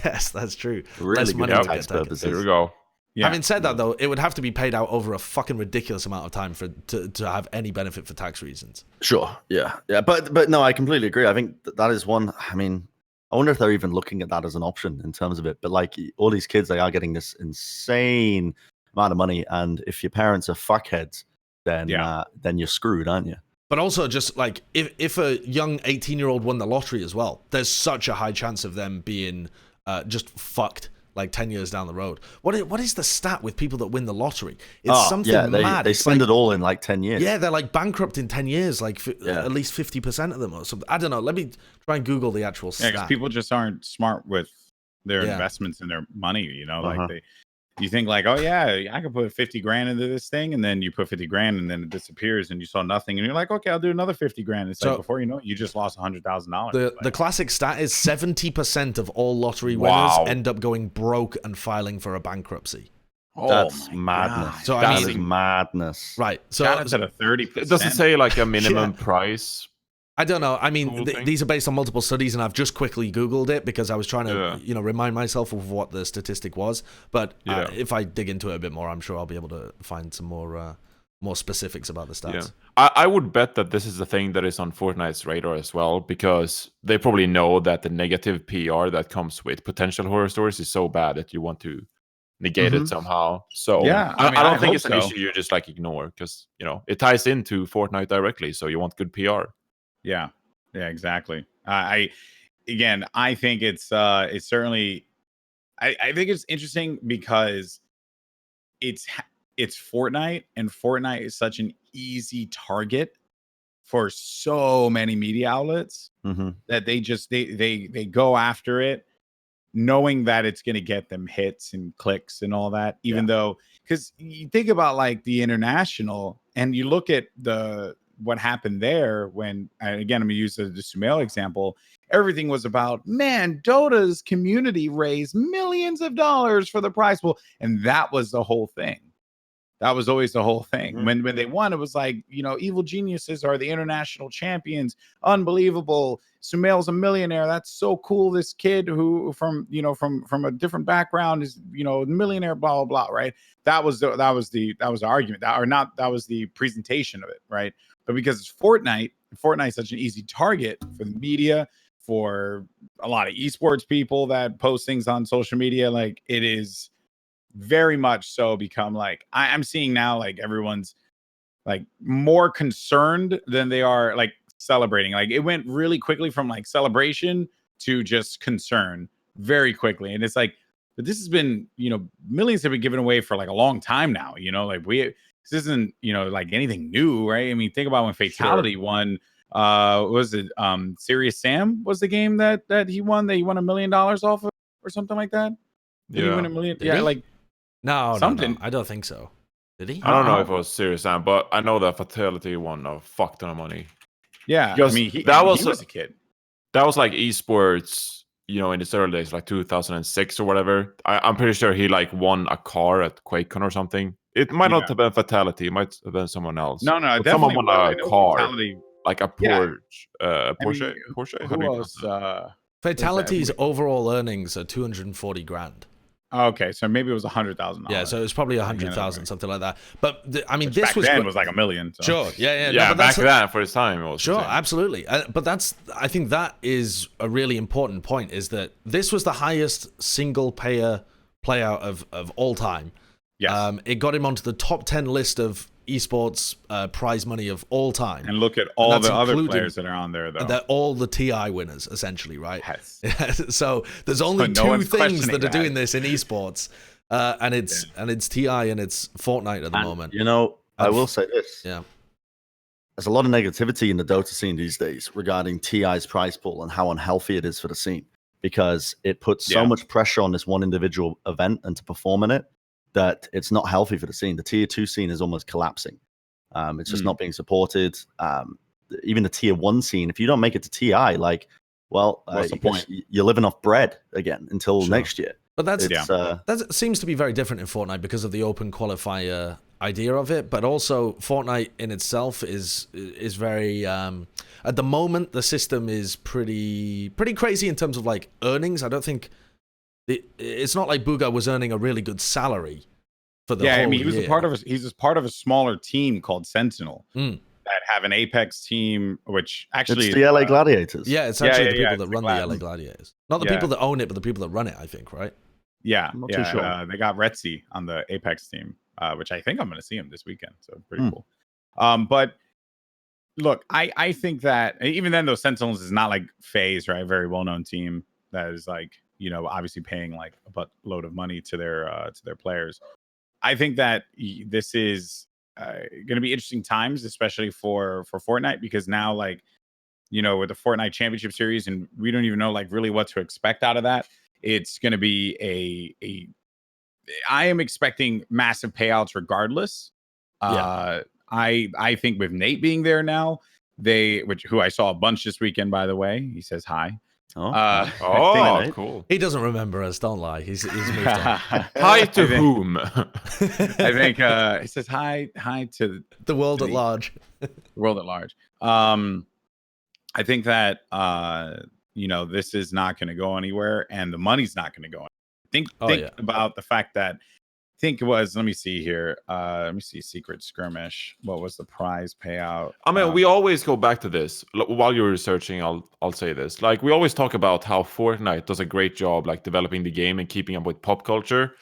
Yes, that's true. Really Less good money for to tax get taken. purposes. There we go. Yeah. Having said that, though, it would have to be paid out over a fucking ridiculous amount of time to have any benefit for tax reasons. Sure, yeah, but no, I completely agree. I think that is one. I mean, I wonder if they're even looking at that as an option in terms of it. But like all these kids, they are getting this insane amount of money, and if your parents are fuckheads, then you're screwed, aren't you? But also, just like if a young 18-year-old won the lottery as well, there's such a high chance of them being just fucked like 10 years down the road. What is the stat with people that win the lottery? It's something mad. They spend it all in like 10 years. Yeah, they're like bankrupt in 10 years, like at least 50% of them or something. I don't know. Let me try and Google the actual stat. Yeah, because people just aren't smart with their investments and their money, you know, like you think like, oh yeah, I could put 50 grand into this thing, and then you put 50 grand and then it disappears and you saw nothing, and you're like, okay, I'll do another 50 grand. It's like, before you know it, you just lost $100,000. The classic stat is 70% of all lottery winners end up going broke and filing for a bankruptcy. That's madness. So that is madness. Right. So that's at a 30%. It doesn't say like a minimum price. I don't know. I mean, these are based on multiple studies, and I've just quickly Googled it because I was trying to, remind myself of what the statistic was. But if I dig into it a bit more, I'm sure I'll be able to find some more specifics about the stats. Yeah. I would bet that this is the thing that is on Fortnite's radar as well, because they probably know that the negative PR that comes with potential horror stories is so bad that you want to negate it somehow. So I don't think it's an issue you just like ignore, because it ties into Fortnite directly. So you want good PR. Yeah, exactly. I think it's certainly, I think it's interesting because it's Fortnite, and Fortnite is such an easy target for so many media outlets that they go after it, knowing that it's going to get them hits and clicks and all that, even though, because you think about like the international, and you look at what happened there when, again, I'm going to use the Sumail example. Everything was about, man, Dota's community raised millions of dollars for the prize pool. And that was the whole thing. That was always the whole thing. When they won, it was like, Evil Geniuses are the international champions. Unbelievable. Sumail's a millionaire. That's so cool. This kid who from a different background is, a millionaire, blah, blah, blah, right? That was the argument. That was the presentation of it, right? But because it's Fortnite is such an easy target for the media, for a lot of esports people that post things on social media, like it is very much so become like, I'm seeing now, like everyone's like more concerned than they are like celebrating. Like it went really quickly from like celebration to just concern very quickly. And it's like, but this has been, millions have been given away for like a long time now, like this isn't, like anything new, right? I mean, think about when Fatality won. Was it Serious Sam was the game that he won, that he won $1 million off of, or something like that? Did he win $1 million? Did he? Like something. No. I don't think so. Did he? I don't know if it was Serious Sam, but I know that Fatality won a fuck ton of money. Yeah, because I mean, he was a kid. That was like esports, in its early days, like 2006 or whatever. I'm pretty sure he like won a car at QuakeCon or something. It might not have been Fatality. It might have been someone else. No, but someone won a car, Fatality. Like a Porsche. Porsche. Who else? Fatality's overall earnings are $240,000. Okay, so maybe it was $100,000. Yeah, so it's probably 100,000, something like that. But I mean, which this back then was like $1 million. So. Sure, yeah. No, back then for its time, it was sure, absolutely. But I think that is a really important point. Is that this was the highest single-payer playout of all time. Yes. It got him onto the top 10 list of esports prize money of all time. And look at all the other players that are on there, though. They're all the TI winners, essentially, right? Yes. So there's only two things that are doing this in esports, and it's TI and it's Fortnite at the moment. You know, I will say this. Yeah. There's a lot of negativity in the Dota scene these days regarding TI's prize pool and how unhealthy it is for the scene, because it puts so much pressure on this one individual event and to perform in it that it's not healthy for the scene. The tier 2 scene is almost collapsing. It's just not being supported. Even the tier 1 scene, if you don't make it to TI, like, well, what's the point? You're living off bread again until next year. But that seems to be very different in Fortnite because of the open qualifier idea of it. But also, Fortnite in itself is very. At the moment, the system is pretty crazy in terms of like earnings. I don't think it's not like Booga was earning a really good salary for the whole I mean, he was year. He's part of a smaller team called Sentinel that have an Apex team, which actually it's the LA Gladiators. Yeah, it's actually the people that run the LA Gladiators, not the people that own it, but the people that run it. I think, right? Yeah, I'm not too sure. They got Retzi on the Apex team, which I think I'm going to see him this weekend. So pretty cool. But look, I think that even then, those Sentinels is not like FaZe, right? Very well-known team that is like, you know, obviously paying like a buttload of money to their players. I think that this is going to be interesting times, especially for Fortnite, because now, like, you know, with the Fortnite Championship Series, and we don't even know like really what to expect out of that. It's going to be I am expecting massive payouts regardless. I think with Nate being there now, who I saw a bunch this weekend, by the way, he says hi. Cool. He doesn't remember us. Don't lie. He's moved on. Hi to whom? I think he says hi to the world at large. World at large. I think that you know, this is not going to go anywhere, and the money's not going to go anywhere. Think about the fact that it was. Let me see here. Let me see. Secret Skirmish. What was the prize payout? I mean, we always go back to this while you're researching. I'll say this. Like, we always talk about how Fortnite does a great job, like developing the game and keeping up with pop culture.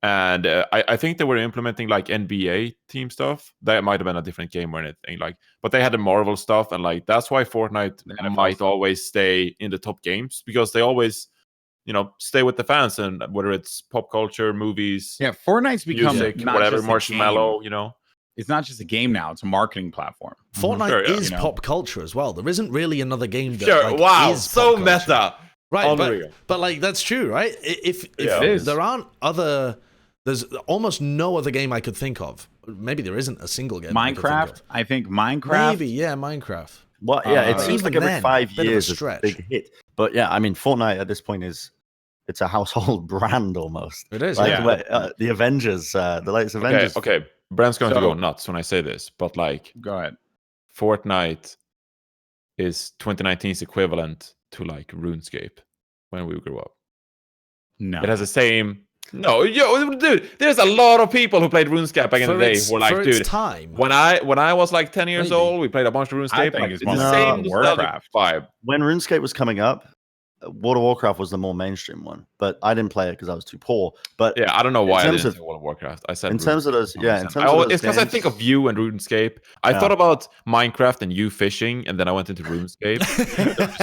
And I think they were implementing like NBA team stuff. That might have been a different game or anything. Like, but they had the Marvel stuff, and like that's why Fortnite might always stay in the top games, because they always, you know, stay with the fans, and whether it's pop culture, movies, Fortnite's become music, whatever, Marshmallow, you know. It's not just a game now; it's a marketing platform. Fortnite is pop culture as well. There isn't really another game that is so pop meta, culture. Right? Unreal. But like that's true, right? If there aren't there's almost no other game I could think of. Maybe there isn't a single game. Minecraft. I think Minecraft. Maybe, Minecraft. Well, it seems like every 5 years it's a big hit. But yeah, I mean, Fortnite at this point it's a household brand almost. It is, like, the Avengers, the latest Avengers. Okay, Brent's going to go nuts when I say this, but like, go ahead. Fortnite is 2019's equivalent to like RuneScape when we grew up. No, it has the same. No, dude, there's a lot of people who played RuneScape back in the day who were like, dude, time. when I was like 10 years old, we played a bunch of RuneScape. I think like, it's the same Warcraft vibe. When RuneScape was coming up, World of Warcraft was the more mainstream one, but I didn't play it because I was too poor. But yeah, I don't know why I didn't say World of Warcraft. I said in terms of those, it's because I think of you and RuneScape. I thought about Minecraft and you fishing, and then I went into RuneScape.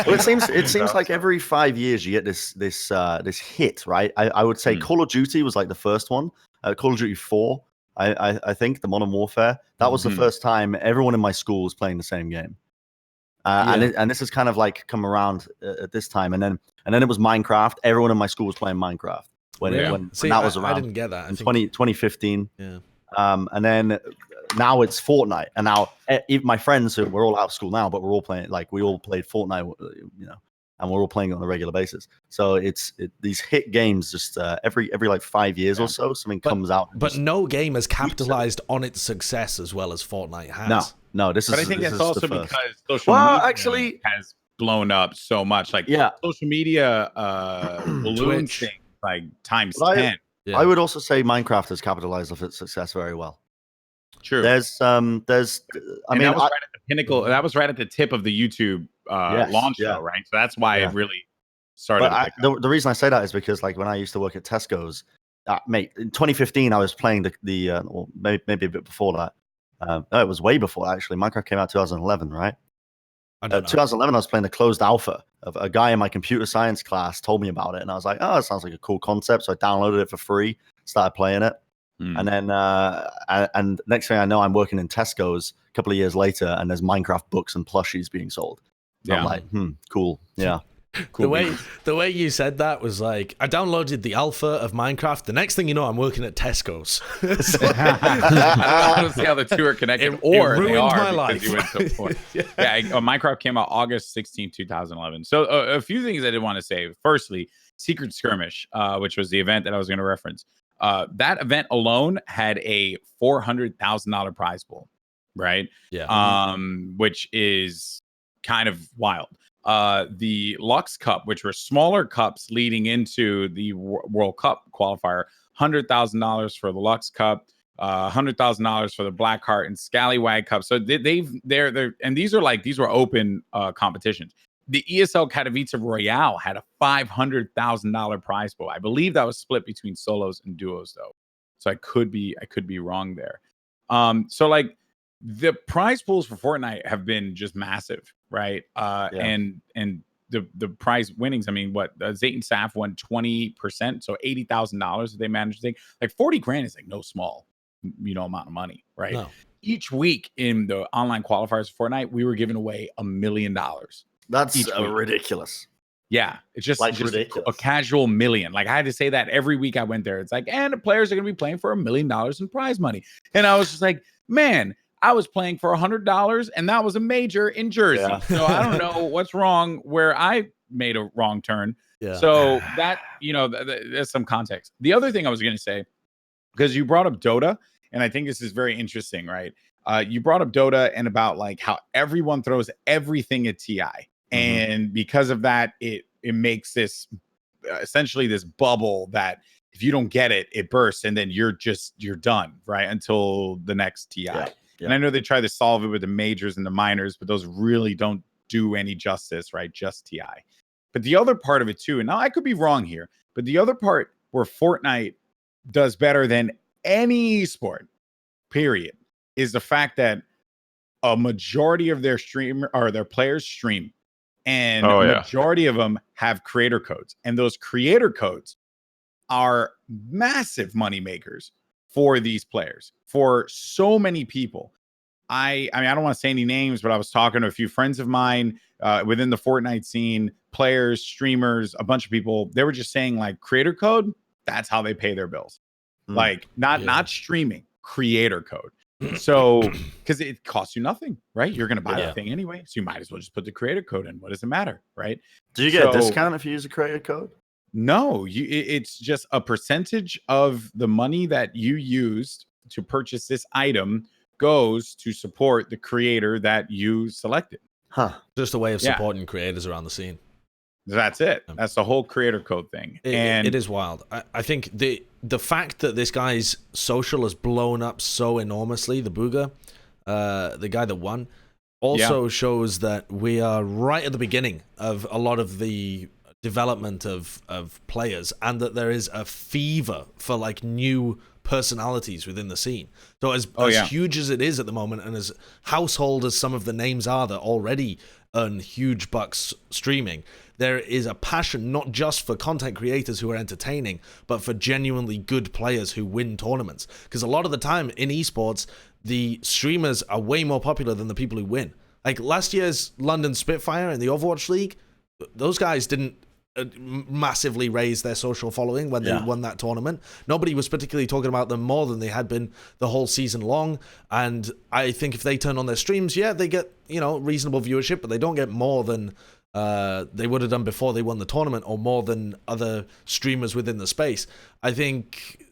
Well, it seems like every 5 years you get this hit, right? I would say Call of Duty was like the first one. Call of Duty 4, I think, the Modern Warfare. That was the first time everyone in my school was playing the same game. And this has kind of like come around at this time, and then it was Minecraft. Everyone in my school was playing Minecraft when that was around. I didn't get that. In 2015. Yeah. And then now it's Fortnite, and now even my friends who we're all out of school now, but we're all playing, like, we all played Fortnite, you know, and we're all playing it on a regular basis. So these hit games just every like 5 years or so something comes out. But no game has capitalized on its success as well as Fortnite has. No, this is. But I think that's also because social media has blown up so much. Like, social media balloon thing, like times 10. I would also say Minecraft has capitalized off its success very well. True. There's I mean, that was right at the pinnacle. That was right at the tip of the YouTube launch show, right? So that's why it really started. But the reason I say that is because, like, when I used to work at Tesco's, mate, in 2015 I was playing or maybe a bit before that. No, it was way before actually. Minecraft came out 2011, right? I don't know. 2011, I was playing the closed alpha. Of a guy in my computer science class told me about it, and I was like, "Oh, that sounds like a cool concept." So I downloaded it for free, started playing it, and then and next thing I know, I'm working in Tesco's a couple of years later, and there's Minecraft books and plushies being sold. I'm like, cool, yeah. Cool. The way you said that was like, I downloaded the alpha of Minecraft. The next thing you know, I'm working at Tesco's. I don't see how the two are connected, It or ruined they are my life. You went to Minecraft came out August 16, 2011. So a few things I did want to say. Firstly, Secret Skirmish, which was the event that I was going to reference. That event alone had a $400,000 prize pool, right? Yeah. Which is kind of wild. The Lux Cup, which were smaller cups leading into the World Cup qualifier, $100,000 for the Lux Cup, $100,000 for the Blackheart and Scallywag Cup. So they're and these were open competitions. The ESL Katowice Royale had a $500,000 prize pool. I believe that was split between solos and duos though, so I could be wrong there. So like, the prize pools for Fortnite have been just massive, right? And the prize winnings. I mean, what Zayt and Saf won 20%, so $80,000 that they managed to take. Like 40 grand is like no small, amount of money, right? No. Each week in the online qualifiers for Fortnite, we were giving away $1 million. That's ridiculous. Yeah, it's just ridiculous. A casual million. Like I had to say that every week I went there. It's like, and the players are going to be playing for $1 million in prize money, and I was just like, man. I was playing for $100, and that was a major in Jersey. Yeah. So I don't know what's wrong where I made a wrong turn. Yeah. So that, there's some context. The other thing I was going to say, because you brought up Dota, and I think this is very interesting, right? You brought up Dota and about like how everyone throws everything at TI. And because of that, it makes this essentially this bubble that if you don't get it, it bursts, and then you're done, right? Until the next TI. Yeah. And I know they try to solve it with the majors and the minors, but those really don't do any justice, right? Just TI. But the other part of it too, and now I could be wrong here, but the other part where Fortnite does better than any sport, period, is the fact that a majority of their players stream, and a majority of them have creator codes, and those creator codes are massive money makers for these players, for so many people. I mean, I don't want to say any names, but I was talking to a few friends of mine within the Fortnite scene, players, streamers, a bunch of people. They were just saying like creator code, that's how they pay their bills. Like not streaming, creator code. So, because it costs you nothing, right? You're going to buy the thing anyway. So you might as well just put the creator code in. What does it matter, right? Do you get a discount if you use a creator code? No, it's just a percentage of the money that you used to purchase this item goes to support the creator that you selected. Just a way of supporting creators around the scene. That's it. That's the whole creator code thing. And it is wild. I think the fact that this guy's social has blown up so enormously, the Booger, the guy that won, also shows that we are right at the beginning of a lot of the development of players, and that there is a fever for like new personalities within the scene. So as huge as it is at the moment, and as household as some of the names are that already earn huge bucks streaming, there is a passion not just for content creators who are entertaining, but for genuinely good players who win tournaments. Because a lot of the time in esports, the streamers are way more popular than the people who win. Like last year's London Spitfire in the Overwatch League, those guys didn't massively raise their social following when they won that tournament. Nobody was particularly talking about them more than they had been the whole season long. And I think if they turn on their streams, they get, reasonable viewership, but they don't get more than they would have done before they won the tournament, or more than other streamers within the space. I think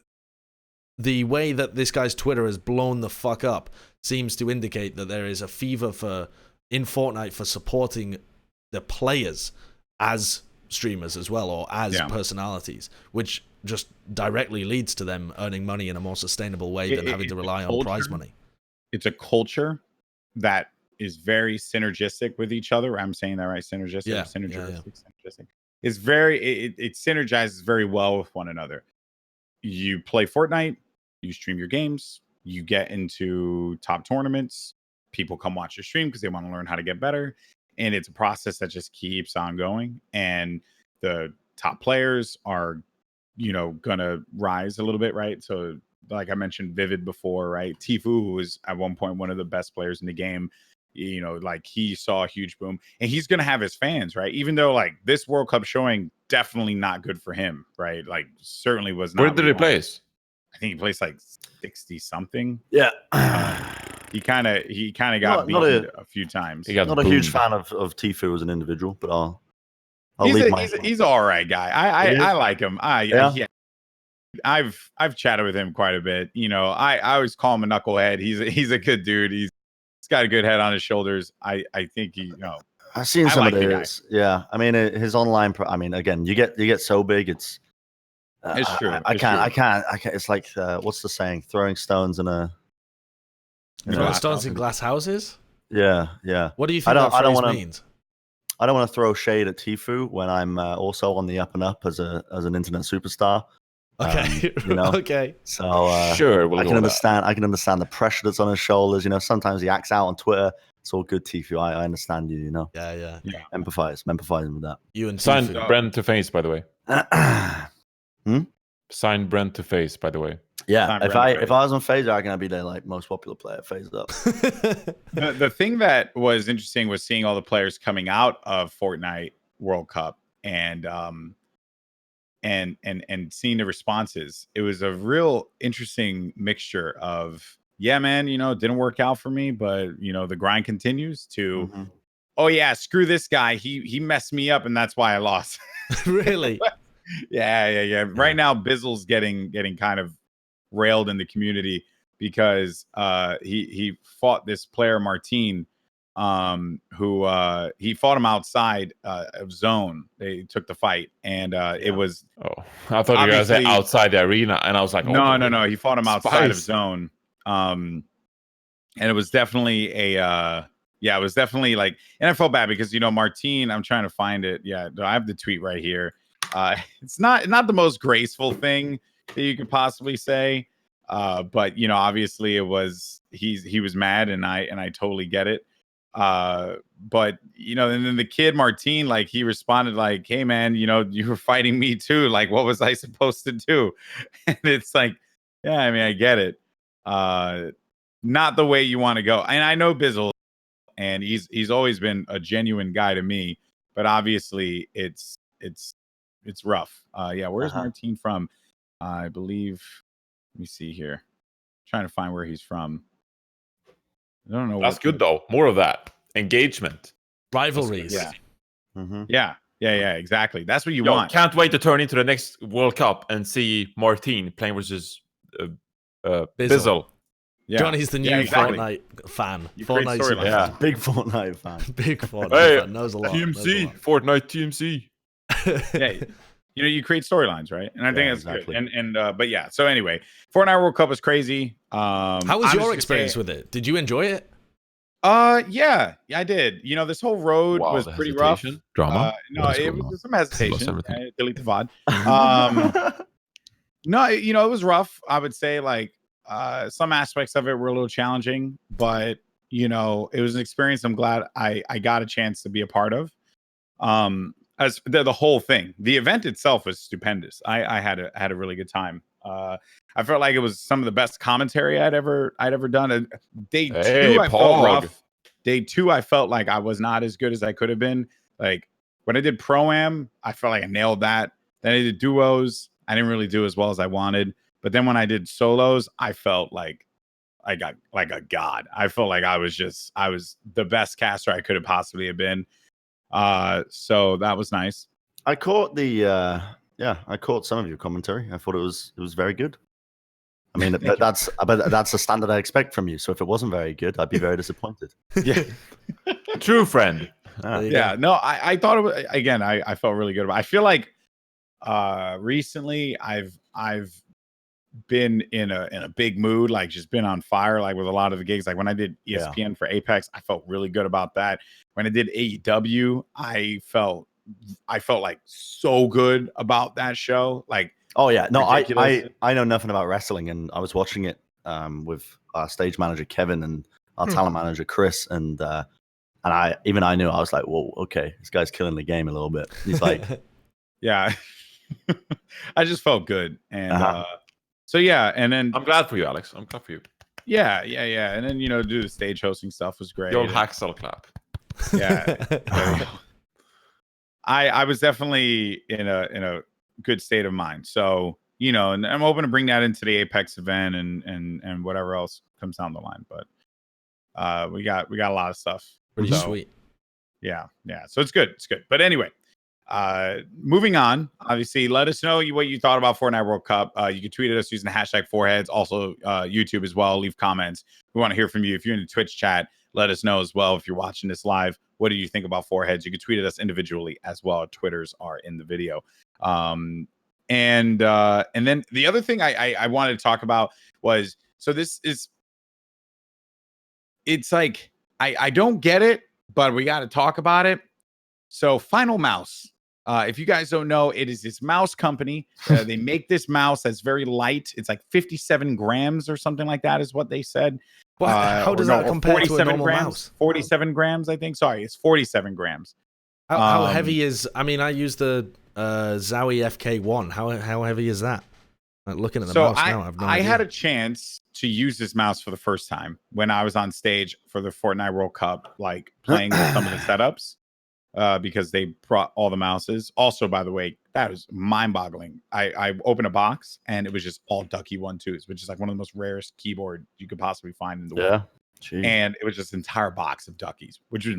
the way that this guy's Twitter has blown the fuck up seems to indicate that there is a fever in Fortnite for supporting the players as streamers as well, or as personalities, which just directly leads to them earning money in a more sustainable way than having to rely on prize money. It's a culture that is very synergistic with each other. I'm saying that right? Synergistic. Synergistic. It's it synergizes very well with one another. You play Fortnite, you stream your games, you get into top tournaments, people come watch your stream because they want to learn how to get better, and it's a process that just keeps on going. And the top players are, gonna rise a little bit, right? So, like I mentioned, Vivid before, right? Tfue, who was at one point one of the best players in the game, like he saw a huge boom, and he's gonna have his fans, right? Even though like this World Cup showing definitely not good for him, right? Like certainly was not. Where did he place? I think he placed like 60 something. Yeah. He kind of got beaten a few times. Not a huge fan of Tfue as an individual, but I'll he's an all right guy. I like him. I've chatted with him quite a bit. I always call him a knucklehead. He's a good dude. He's got a good head on his shoulders. I think I've seen some of his. Yeah, I mean his online. I mean, again, you get so big. It's true. I can't. It's like what's the saying? Throwing stones in a. Throwing stones in glass houses. Yeah. What do you think that phrase means? I don't want to throw shade at Tfue when I'm also on the up and up as an internet superstar. Okay. Okay. So sure, I can understand. I can understand the pressure that's on his shoulders. Sometimes he acts out on Twitter. It's all good, Tfue. I understand you. Yeah. Empathize with that. You and signed Tfue. Bren to face, by the way. Signed Bren to face, by the way. Yeah. If I was on FaZe, I reckon I'd be their like most popular player. FaZe up. The thing that was interesting was seeing all the players coming out of Fortnite World Cup and seeing the responses. It was a real interesting mixture of, yeah, man, it didn't work out for me, but the grind continues to, oh yeah, screw this guy. He messed me up and that's why I lost. Really? Yeah. Right now, Bizzle's getting kind of railed in the community because he fought this player, Martine, who he fought him outside of zone. They took the fight, and it was. Oh, I thought you guys said outside the arena, and I was like, no. He fought him outside of zone, and it was definitely it was definitely like, and I felt bad because Martine. I'm trying to find it. Yeah, I have the tweet right here. It's not the most graceful thing that you could possibly say, but obviously it was. He was mad, and I totally get it. But and then the kid Martine, like he responded like, hey man, you were fighting me too, like what was I supposed to do? And it's like, yeah, I mean, I get it. Not the way you want to go. And I know Bizzle, and he's always been a genuine guy to me, but obviously it's rough. Where's Martine from? I believe, let me see here, trying to find where he's from. I don't know. That's good though. More of that engagement, rivalries. Yeah, exactly. That's what you want. Can't wait to turn into the next World Cup and see Martine playing versus Bizzle. Yeah. Johnny's the new Fortnite fan. Fortnite, big Fortnite fan. Big Fortnite fan. Knows a lot. TMC, Fortnite TMC. Yeah. You create storylines, right? And I think that's exactly good. And but yeah. So anyway, Fortnite World Cup was crazy. How was your experience with it? Did you enjoy it? Yeah, I did. This whole road was pretty rough. Drama. No, it was some hesitation. Delete the VOD. No, it was rough. I would say like some aspects of it were a little challenging, but it was an experience I'm glad I got a chance to be a part of. As the whole thing, the event itself was stupendous. I had a really good time. I felt like it was some of the best commentary I'd ever done. Day 2, I felt rough. Day 2, I felt like I was not as good as I could have been. Like when I did Pro-Am, I felt like I nailed that. Then I did duos. I didn't really do as well as I wanted. But then when I did solos, I felt like I got like a god. I felt like I was the best caster I could have possibly have been. So that was nice. I caught I caught some of your commentary. I thought it was very good. I mean, that's the standard I expect from you. So if it wasn't very good, I'd be very disappointed. Yeah, true friend. Yeah, no, I thought it was, again. I felt really good about it. I feel like recently I've been in a big mood, like just been on fire, like with a lot of the gigs. Like when I did ESPN for Apex, I felt really good about that. When I did AEW, I felt like so good about that show. Like, oh yeah, no, I know nothing about wrestling, and I was watching it with our stage manager Kevin and our talent manager Chris, and I knew, I was like, whoa, okay, this guy's killing the game a little bit. He's like, yeah, I just felt good, and so yeah, and then I'm glad for you, Alex. I'm glad for you. Yeah, and then do the stage hosting stuff was great. The old Hacksaw clap. Yeah, I was definitely in a good state of mind. So and I'm hoping to bring that into the Apex event and whatever else comes down the line. But we got a lot of stuff. Pretty sweet. Yeah. So it's good. But anyway, moving on. Obviously, let us know what you thought about Fortnite World Cup. You can tweet at us using the hashtag #4heads. Also, YouTube as well. Leave comments. We want to hear from you. If you're in the Twitch chat, let us know as well. If you're watching this live, what do you think about 4heads? You can tweet at us individually as well. Twitters are in the video. And then the other thing I wanted to talk about was, so this is, it's like, I don't get it, but we got to talk about it. So Final Mouse, if you guys don't know, it is this mouse company. They make this mouse that's very light. It's like 57 grams or something like that is what they said. How does that compare to a normal mouse? 47 grams, I think. Sorry, it's 47 grams. How heavy is, I mean, I use the Zowie FK1. How heavy is that? Like, looking at the mouse now, I had a chance to use this mouse for the first time when I was on stage for the Fortnite World Cup, like playing with some of the setups, because they brought all the mouses. Also, by the way, that was mind-boggling. I opened a box and it was just all Ducky 1-2s, which is like one of the most rarest keyboard you could possibly find in the world. Jeez. And it was just an entire box of Duckies, which was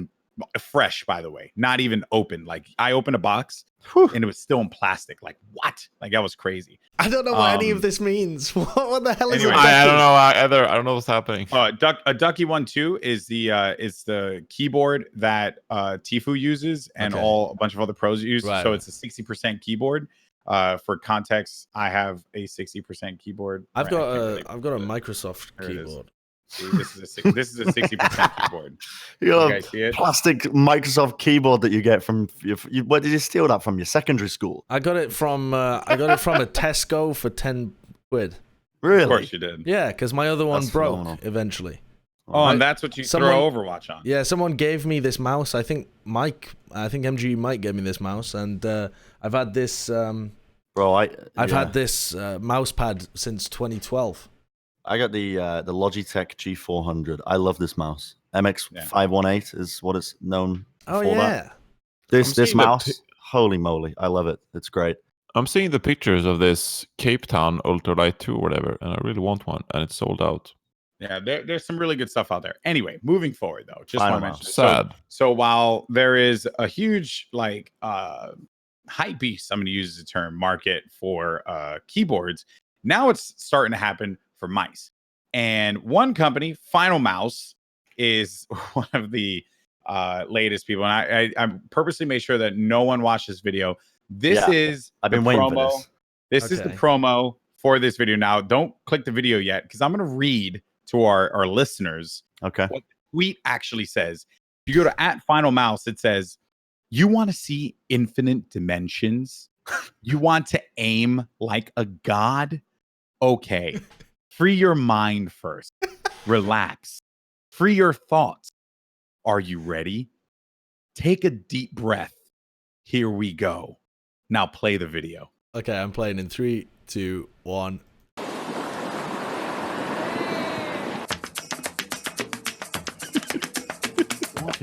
fresh, by the way, not even open. Like, I opened a box and it was still in plastic. Like, what? Like, that was crazy. I don't know what any of this means. What the hell is it? I don't know either. I don't know what's happening. A Ducky 1-2 is the keyboard that Tfue uses and a bunch of other pros use. Right. So it's a 60% keyboard. For context, I have a 60% keyboard. I've got a Microsoft keyboard. See, this is a 60% keyboard. You guys see it? Plastic Microsoft keyboard that you get from where did you steal that from? Your secondary school? I got it from a Tesco for 10 quid. Really? Of course you did. Yeah, because my other one broke eventually. Oh, and that's what you throw Overwatch on. Yeah, someone gave me this mouse. I think MG Mike gave me this mouse, and I've had this. I've had this mouse pad since 2012. I got the Logitech G400. I love this mouse. MX518 is what it's known for. That. This mouse, holy moly, I love it. It's great. I'm seeing the pictures of this Cape Town Ultralight 2 or whatever, and I really want one, and it's sold out. Yeah, there's some really good stuff out there. Anyway, moving forward though, just want to mention sad. So while there is a huge hype beast, I'm going to use the term, market for keyboards, now it's starting to happen for mice. And one company, Final Mouse, is one of the latest people. And I purposely made sure that no one watched this video. I've been waiting for this. This is the promo for this video. Now, don't click the video yet, because I'm going to read to our listeners what the tweet actually says. If you go to @FinalMouse, it says, "You want to see infinite dimensions? You want to aim like a god? Okay. Free your mind first. Relax. Free your thoughts. Are you ready? Take a deep breath. Here we go. Now play the video." Okay, I'm playing in 3, 2, 1.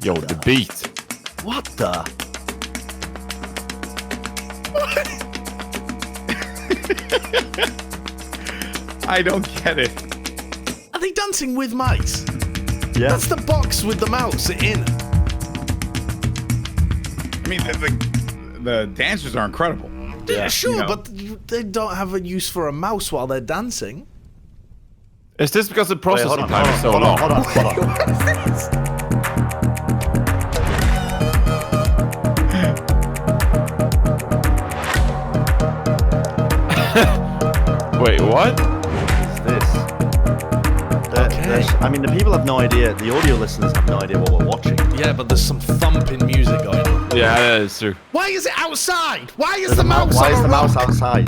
Yo, the beat. What the? I don't get it. Are they dancing with mice? Yeah. That's the box with the mouse in. I mean, the dancers are incredible. Yeah, sure, but they don't have a use for a mouse while they're dancing. Is this because the processing time is so long? Hold on. Wait, what? What is this? I mean, the people have no idea. The audio listeners have no idea what we're watching. Yeah, but there's some thumping music going on. Yeah, that is true. Why is it outside? Why is the mouse outside?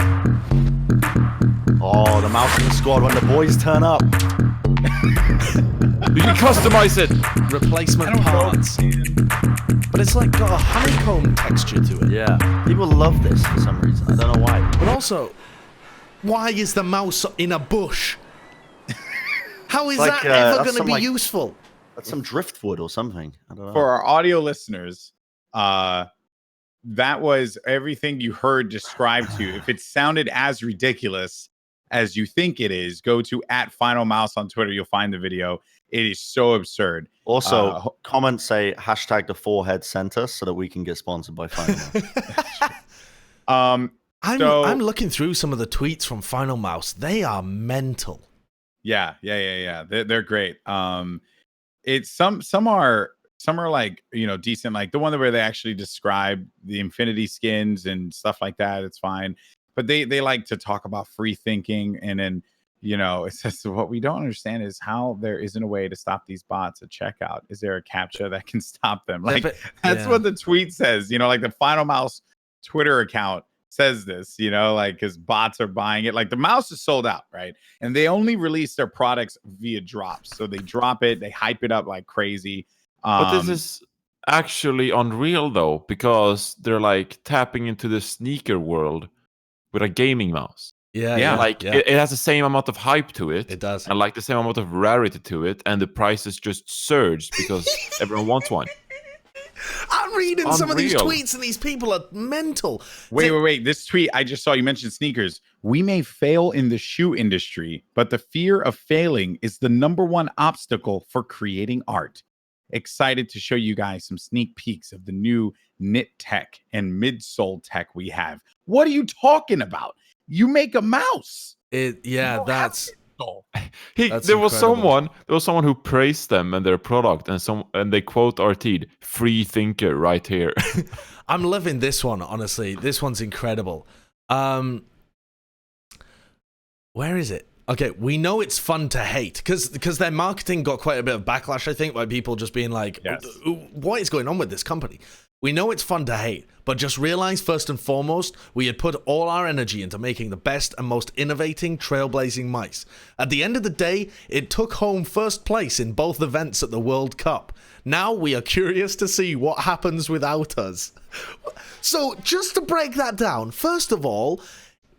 Oh, the mouse in the squad when the boys turn up. You can customize it. Replacement parts. But it's like got a honeycomb texture to it. Yeah. People love this for some reason. I don't know why. But also, why is the mouse in a bush? How is that ever going to be useful? That's some driftwood or something. I don't know. For our audio listeners, that was everything you heard described to you. If it sounded as ridiculous as you think it is, go to @FinalMouse on Twitter. You'll find the video. It is so absurd. Also, comments say hashtag the forehead center so that we can get sponsored by Final Mouse. I'm looking through some of the tweets from Final Mouse. They are mental. Yeah. They're great. It's some are like, you know, decent, like the one where they actually describe the Infinity skins and stuff like that. It's fine, but they like to talk about free thinking, and then, you know, it says what we don't understand is how there isn't a way to stop these bots at checkout. Is there a captcha that can stop them? Like, that's what the tweet says, you know, like the Final Mouse Twitter account says this, you know, like, because bots are buying it. Like, the mouse is sold out, right? And they only release their products via drops. So they drop it, they hype it up like crazy. But this is actually unreal, though, because they're like tapping into the sneaker world with a gaming mouse. Yeah. It has the same amount of hype to it. It does. And like the same amount of rarity to it. And the prices just surged because everyone wants one. I'm reading some of these tweets and these people are mental. Wait. This tweet I just saw, you mentioned sneakers. We may fail in the shoe industry, but the fear of failing is the #1 obstacle for creating art. Excited to show you guys some sneak peeks of the new knit tech and midsole tech we have. What are you talking about? You make a mouse. That's there was someone who praised them and their product, and they quote RT, free thinker right here. I'm loving this one, honestly. This one's incredible. Where is it? Okay, we know it's fun to hate because their marketing got quite a bit of backlash, I think, by people just being like, yes, what is going on with this company? We know it's fun to hate, but just realize first and foremost, we had put all our energy into making the best and most innovating, trailblazing mice. At the end of the day, it took home first place in both events at the World Cup. Now we are curious to see what happens without us. So just to break that down, first of all,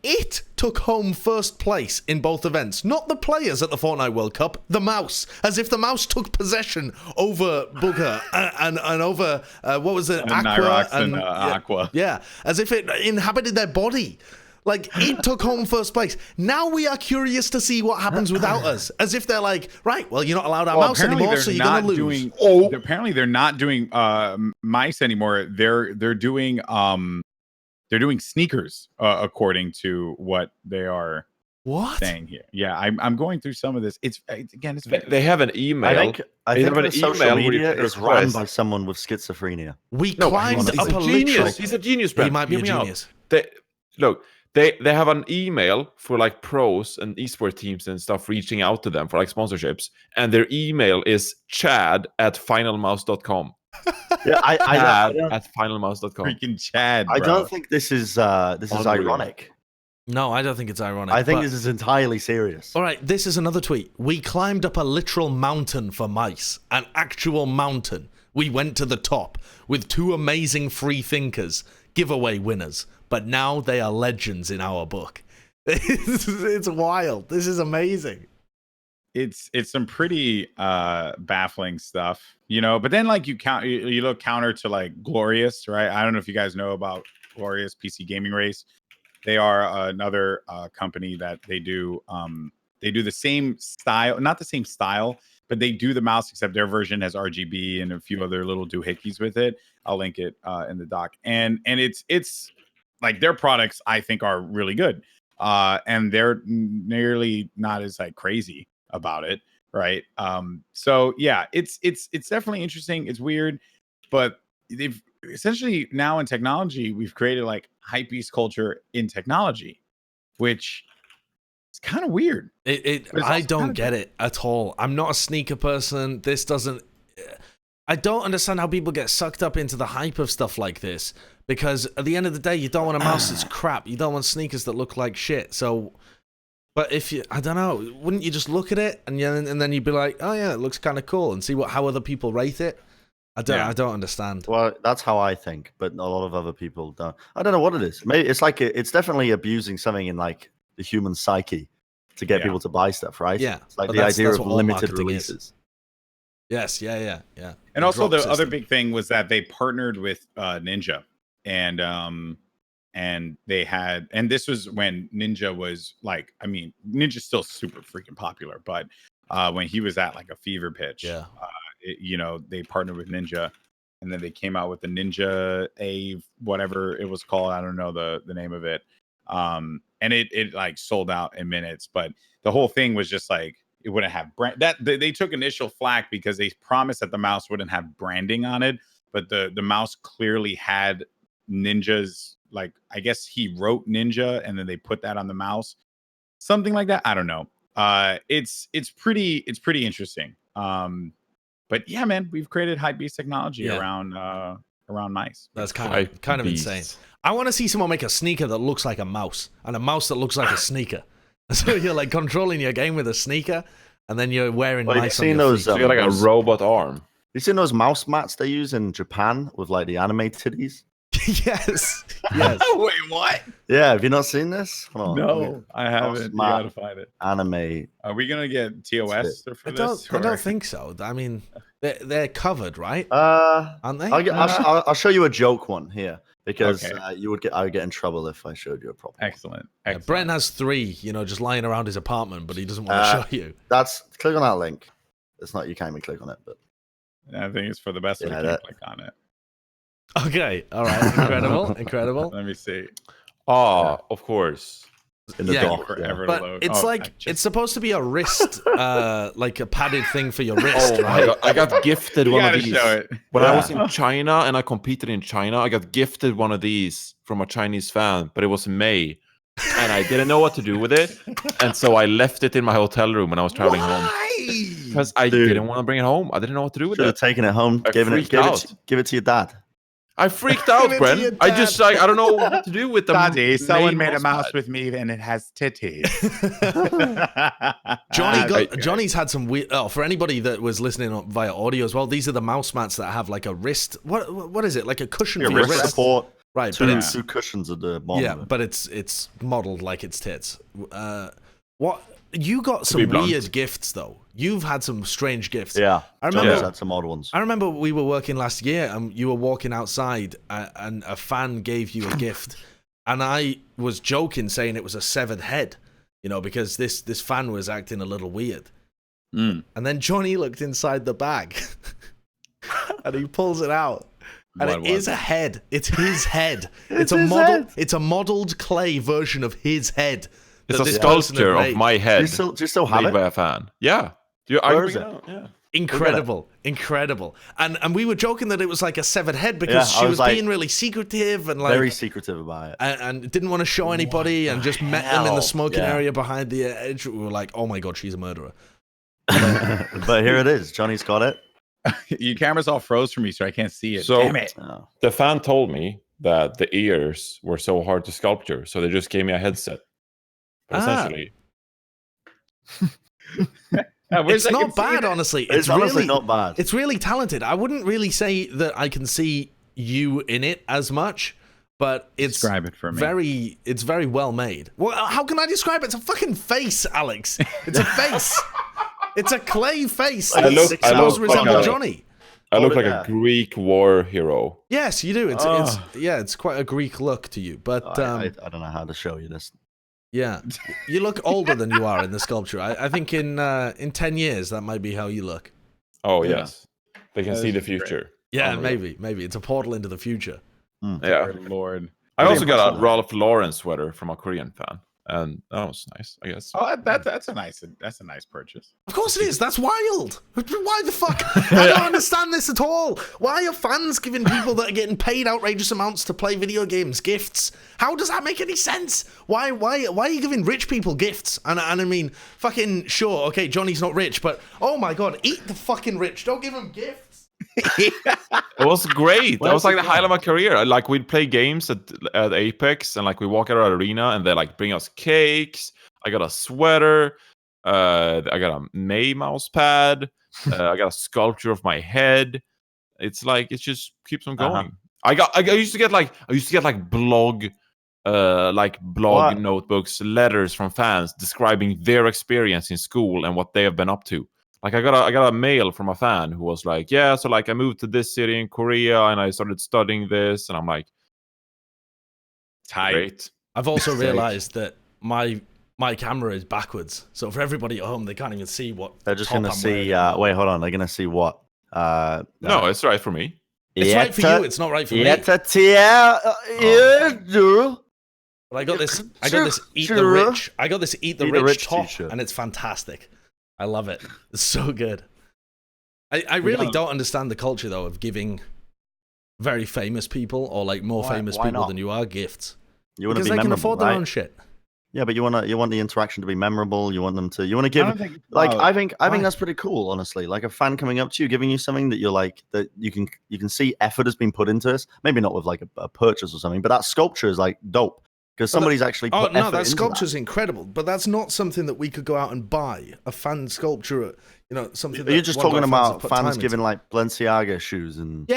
it took home first place in both events. Not the players at the Fortnite World Cup, the mouse. As if the mouse took possession over Booker and over, what was it? Aqua. Aqua. Yeah, as if it inhabited their body. Like, it took home first place. Now we are curious to see what happens without us. As if they're like, right, well, you're not allowed our mouse anymore, so you're going to lose. Apparently they're not doing mice anymore. They're doing sneakers, according to what they are saying here. Yeah, I'm going through some of this. It's they have an email. I think the social media is run by someone with schizophrenia. We climbed up a literal. He's a genius, Bren. He might be a genius. They have an email for like pros and esports teams and stuff reaching out to them for like sponsorships, and their email is chad@finalmouse.com. Yeah, I at finalmouse.com. Freaking Chad, bro. I don't think this is ironic. No, I don't think it's ironic. I think this is entirely serious. All right, this is another tweet. We climbed up a literal mountain for mice, an actual mountain. We went to the top with 2 amazing free thinkers, giveaway winners, but now they are legends in our book. It's wild. This is amazing. It's some pretty baffling stuff, you know. But then, like, you look counter to like Glorious, right? I don't know if you guys know about Glorious PC Gaming Race. They are another company that they do the same style, not the same style, but they do the mouse, except their version has RGB and a few other little doohickeys with it. I'll link it in the doc, and it's like their products I think are really good, and they're nearly not as like crazy about it, right? So yeah, it's definitely interesting. It's weird, but they've essentially now in technology we've created like hypebeast culture in technology, which is kind of weird. I don't get it at all. I'm not a sneaker person. I don't understand how people get sucked up into the hype of stuff like this, because at the end of the day, you don't want a mouse that's crap. You don't want sneakers that look like shit. So But I don't know, wouldn't you just look at it and then you'd be like, oh yeah, it looks kind of cool, and see how other people rate it? I don't understand. Well, that's how I think, but a lot of other people don't. I don't know what it is. Maybe it's like it's definitely abusing something in like the human psyche to get people to buy stuff, right? Yeah, it's like the idea of limited releases. Yes, yeah. And also the other big thing was that they partnered with Ninja, and they had, and this was when Ninja was like, I mean, Ninja's still super freaking popular, but when he was at like a fever pitch, they partnered with Ninja, and then they came out with the Ninja A, whatever it was called. I don't know the name of it. And it like sold out in minutes, but the whole thing was just like, it wouldn't have brand. That they took initial flack because they promised that the mouse wouldn't have branding on it, but the mouse clearly had Ninja's, like, I guess he wrote Ninja and then they put that on the mouse, something like that. I don't know. It's pretty interesting. But yeah, man, we've created hype beast technology around mice. That's kind of insane. I want to see someone make a sneaker that looks like a mouse and a mouse that looks like a sneaker. So you're like controlling your game with a sneaker, and then you're wearing mice on your feet. So you're like a robot arm. You seen those mouse mats they use in Japan with like the anime titties? Yes. Wait, what? Yeah, have you not seen this? No, I haven't. You gotta find it. Anime. Are we gonna get TOS for this? I don't think so. I mean, they're covered, right? Aren't they? I'll show you a joke one here because I would get in trouble if I showed you a proper. Excellent. Bren has 3, just lying around his apartment, but he doesn't want to show you. Click on that link. It's not, you can't even click on it, but I think it's for the best. Yeah, we can click on it. Okay, all right, incredible. Let me see. Of course. In the dock, forever but to load. It's it's supposed to be a wrist, like a padded thing for your wrist, right? I got gifted one of these when I was in China, and I competed in China. I got gifted one of these from a Chinese fan, but it was May, and I didn't know what to do with it, and so I left it in my hotel room when I was traveling home. Because I didn't want to bring it home. I didn't know what to do with it. Taking it home, give it to your dad. I freaked out, Bren. I just I don't know what to do with them. Daddy, someone made a mouse with me and it has titties. Johnny's had some weird. Oh, for anybody that was listening via audio as well, these are the mouse mats that have like a wrist. What is it? Like a cushion for your wrist support. Right, two cushions at the bottom. Yeah, but it's modeled like it's tits. What? You got some weird gifts though. You've had some strange gifts. Yeah, I remember had some odd ones. I remember we were working last year and you were walking outside and a fan gave you a gift, and I was joking saying it was a severed head, because this fan was acting a little weird. And then Johnny looked inside the bag, and he pulls it out. And it is a head. It's his head. It's a modeled clay version of his head. It's a sculpture of my head. Do you still have it? By a fan. Yeah. Where is it? Yeah. Incredible. And we were joking that it was like a severed head because she was being really secretive and like very secretive about it, and didn't want to show anybody, and just met them in the smoking area behind the edge. We were like, oh my god, she's a murderer. But here it is. Johnny's got it. Your camera's all froze for me, so I can't see it. So, damn it. The fan told me that the ears were so hard to sculpture, so they just gave me a headset. But essentially. It's not bad, honestly. It's honestly not bad. It's really talented. I wouldn't really say that I can see you in it as much, but it's describe it for me. It's very well made. Well, how can I describe it? It's a fucking face, Alex. It's a face. It's a clay face. I does resemble Johnny. I look like a Greek war hero. Yes, you do. It's quite a Greek look to you. But I don't know how to show you this. Yeah, you look older than you are in the sculpture. I think in 10 years that might be how you look. Oh yes, they can see the future. Great. Yeah, maybe it's a portal into the future. Yeah, Lord. I also got a Ralph Lauren sweater from a Korean fan, and that was nice, I guess. Oh, that's a nice purchase. Of course it is. That's wild. Why the fuck? I don't understand this at all. Why are fans giving people that are getting paid outrageous amounts to play video games gifts? How does that make any sense? Why are you giving rich people gifts? And I mean, fucking sure, okay, Johnny's not rich, but oh my god, eat the fucking rich. Don't give him gifts. It was great. Where's That was like it the highlight of gone? my career. Like we'd play games at Apex, and like we walk out of the arena, and they like bring us cakes. I got a sweater. I got a May mouse pad. I got a sculpture of my head. It's like it just keeps on going. I used to get like blog What? notebooks, letters from fans describing their experience in school and what they have been up to. Like I got a mail from a fan who was like, yeah, so like I moved to this city in Korea and I started studying this, and I'm like, great. I've also realized that my camera is backwards, so for everybody at home, they can't even see what. They're just gonna see. Wait, hold on. They're gonna see what? No, it's right for me. It's right for you. It's not right for me. But I got this. Eat the Rich. I got this Eat the Rich top, and it's fantastic. I love it. It's so good. I really don't understand the culture though of giving very famous people or like more famous people than you are gifts. You want to because be they can memorable, afford their right? own shit. Yeah, but you want the interaction to be memorable. You want to give. I think that's pretty cool, honestly. Like a fan coming up to you, giving you something that you're like that you can see effort has been put into this. Maybe not with like a purchase or something, but that sculpture is like dope because somebody's actually put effort that into sculpture's that. incredible, but that's not something that we could go out and buy. A fan sculpture, something. You're just talking about fans giving like Balenciaga shoes and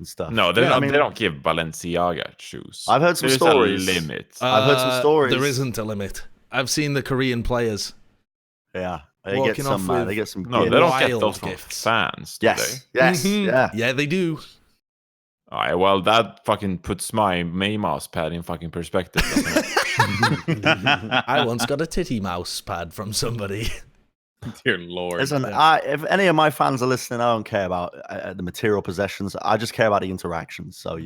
stuff. No, they don't give Balenciaga shoes. I've heard some There's stories. A limit. I've heard some stories. There isn't a limit. I've seen the Korean players. Yeah, they get some. They get some. No, they don't get those from fans. Yes, yeah, yeah, they do. All right, well, that fucking puts my May mouse pad in fucking perspective. I once got a titty mouse pad from somebody. Dear Lord. Listen, if any of my fans are listening, I don't care about the material possessions. I just care about the interactions. So,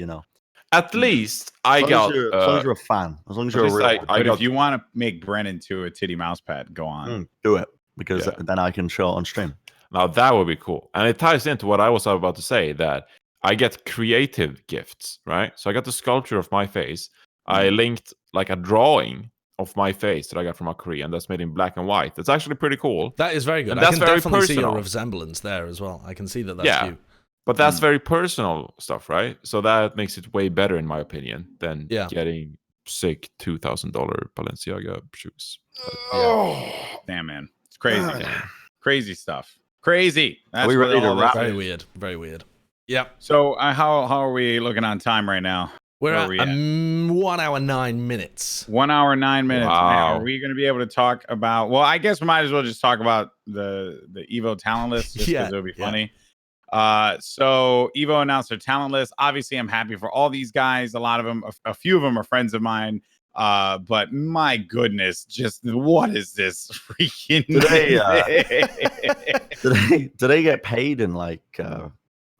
At least as long as you're a fan, as long as you're a real fan. But if you want to make Bren into a titty mouse pad, go on. Do it, because then I can show it on stream. Now, that would be cool. And it ties into what I was about to say, that I get creative gifts, right? So I got the sculpture of my face. I linked like a drawing of my face that I got from a Korean that's made in black and white. That's actually pretty cool. That is very good. And I can definitely see personal. a resemblance there as well. I can see that's you. But that's very personal stuff, right? So that makes it way better, in my opinion, than getting sick $2,000 Balenciaga shoes. Damn, man. It's crazy. Crazy stuff. Crazy. That's we ready to wrap? Very weird. Very weird. Yeah. So how are we looking on time right now? We're at 1 hour 9 minutes. 1 hour 9 minutes. Wow. Man, are we going to be able to talk about? Well, I guess we might as well just talk about the Evo talent list, just because it'll be funny. So Evo announced their talent list. Obviously, I'm happy for all these guys. A lot of them, a few of them are friends of mine. But my goodness, just what is this freaking? Do they get paid in like I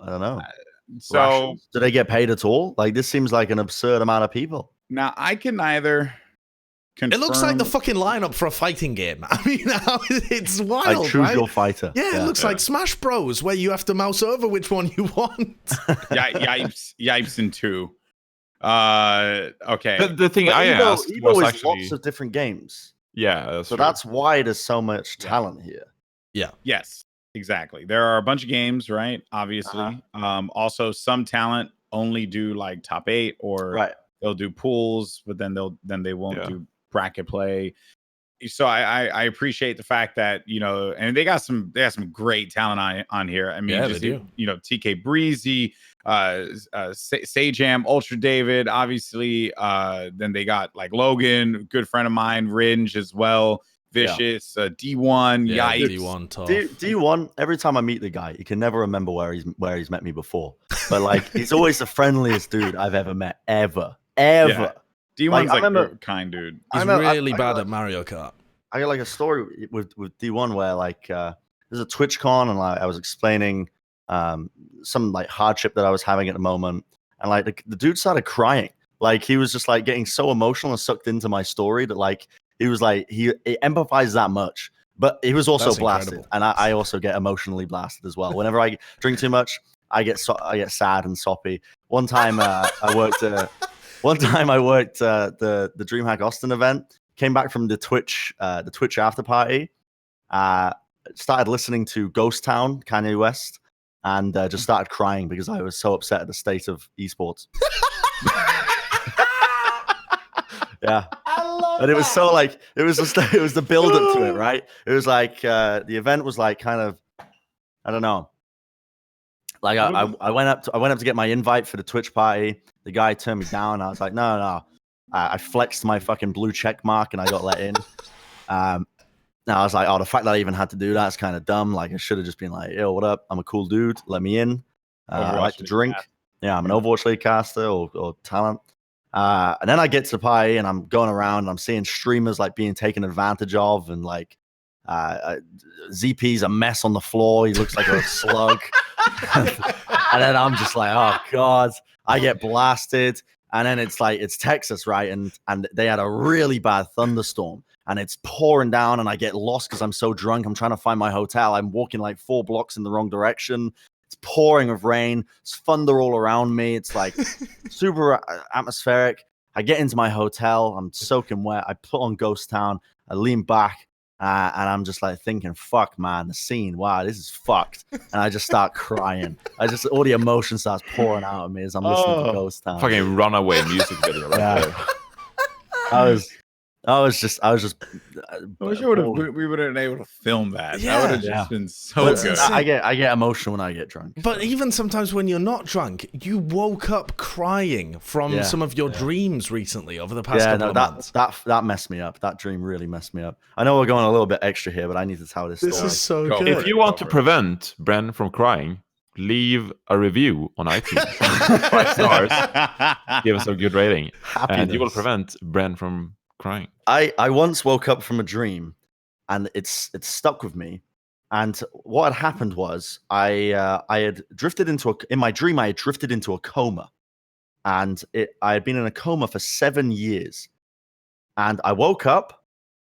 don't know? So rations? Do they get paid at all? Like this seems like an absurd amount of people. Now I can neither. It looks like the fucking lineup for a fighting game. I mean, it's wild. Like choose your fighter. Yeah, it looks like Smash Bros, where you have to mouse over which one you want. Yipes in 2. Okay. The thing I asked Evo was is actually lots of different games. Yeah, so that's why there's so much talent here. Yeah. Yes, exactly. There are a bunch of games, right? Obviously. Also, some talent only do like top 8, or they'll do pools, but then they won't do bracket play. So I appreciate the fact that and they got some great talent on here. I mean, just TK Breezy, Sajam, Ultra David, obviously. Then they got like Logan, good friend of mine, Ringe as well, Vicious, D1, Yikes. D1 tough. D1. Every time I meet the guy, you can never remember where he's met me before, but like he's always the friendliest dude I've ever met, ever. Yeah. D1's like a kind dude. He's really bad at Mario Kart. I got like a story with D1 where like there's a TwitchCon and like I was explaining some like hardship that I was having at the moment, and like the dude started crying. Like he was just like getting so emotional and sucked into my story that like he was like he empathized that much. But he was also blasted, incredible. And I also get emotionally blasted as well. Whenever I drink too much, I get sad and soppy. One time I worked the DreamHack Austin event. Came back from the Twitch after party. Started listening to Ghost Town, Kanye West, and just started crying because I was so upset at the state of esports. Yeah. And it was so like it was the build up to it, right? It was like the event was like kind of, I don't know. Like I went up to get my invite for the Twitch party. The guy turned me down. I was like, no. I flexed my fucking blue check mark and I got let in. Now I was like, oh, the fact that I even had to do that is kind of dumb. Like I should have just been like, yo, what up? I'm a cool dude. Let me in. I like to drink. Yeah, I'm an Overwatch League caster or talent. And then I get to the party and I'm going around and I'm seeing streamers like being taken advantage of, and like ZP's a mess on the floor. He looks like a slug. And then I'm just like, oh God, I get blasted. And then it's like, it's Texas, right? And they had a really bad thunderstorm and it's pouring down and I get lost because I'm so drunk. I'm trying to find my hotel. I'm walking like 4 blocks in the wrong direction. It's pouring with rain. It's thunder all around me. It's like super atmospheric. I get into my hotel. I'm soaking wet. I put on Ghost Town. I lean back and I'm just like thinking, fuck, man, the scene. Wow, this is fucked. And I just start crying. All the emotion starts pouring out of me as I'm listening to Ghost Town. Fucking runaway music video right there. I was just. I wish we would have been able to film that. Yeah. That would have just been so good. I get emotional when I get drunk. But even sometimes when you're not drunk, you woke up crying from some of your dreams recently over the past couple of months. That messed me up. That dream really messed me up. I know we're going a little bit extra here, but I need to tell this story. This is so good. If you want to prevent Bren from crying, leave a review on iTunes. 5 stars. Give us a good rating. And you will prevent Bren from crying. I once woke up from a dream and it's stuck with me. And what had happened was I had drifted into in my dream I had drifted into a coma. And I had been in a coma for 7 years. And I woke up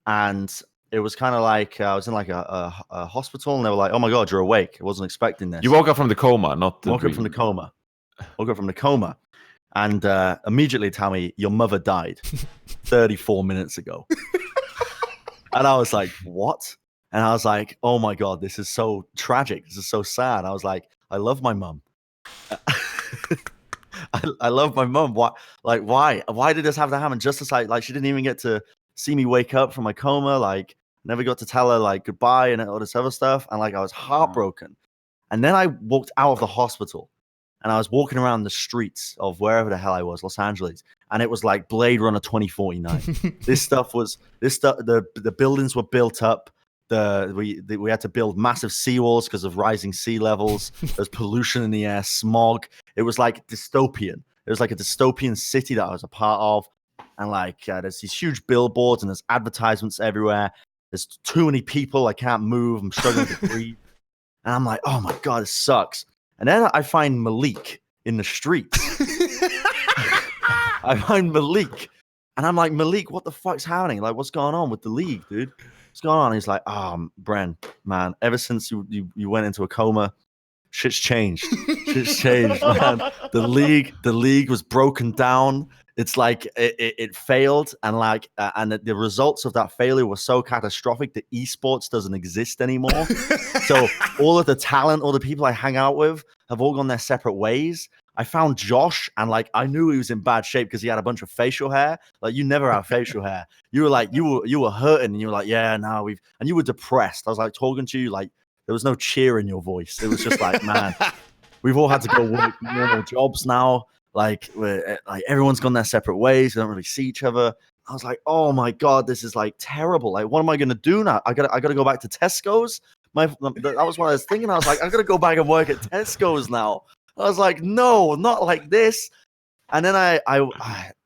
and it was kind of like I was in like a hospital and they were like, oh my God, you're awake. I wasn't expecting this. You woke up from the coma, not the Woke up from the coma. Woke up from the coma. And immediately tell me your mother died 34 minutes ago. And I was like, what? And I was like, oh my God, this is so tragic. This is so sad. I was like, I love my mum. I love my mum. Why? Like, why? Why did this have to happen? Just as like she didn't even get to see me wake up from my coma. Like, never got to tell her like goodbye and all this other stuff. And like, I was heartbroken. And then I walked out of the hospital. And I was walking around the streets of wherever the hell I was, Los Angeles, and it was like Blade Runner 2049. The buildings were built up. We had to build massive seawalls because of rising sea levels. There's pollution in the air, smog. It was like dystopian. It was like a dystopian city that I was a part of. And like there's these huge billboards and there's advertisements everywhere. There's too many people. I can't move. I'm struggling to breathe. And I'm like, oh my God, this sucks. And then I find Malik in the streets. I find Malik. And I'm like, Malik, what the fuck's happening? Like, what's going on with the league, dude? What's going on? And he's like, Bren, man, ever since you went into a coma, shit's changed. Shit's changed, man. The league was broken down. It's like it failed, and like and the results of that failure were so catastrophic that esports doesn't exist anymore. So all of the talent, all the people I hang out with, have all gone their separate ways. I found Josh, and like I knew he was in bad shape because he had a bunch of facial hair. Like you never have facial hair. You were like you were hurting, and you were like, yeah, no, and you were depressed. I was like talking to you, like there was no cheer in your voice. It was just like, man, we've all had to go work normal jobs now. Like everyone's gone their separate ways. We don't really see each other. I was like, oh my God, this is like terrible. Like, what am I gonna do now? I gotta go back to Tesco's. That was what I was thinking. I was like, I gotta go back and work at Tesco's now. I was like, no, not like this. And then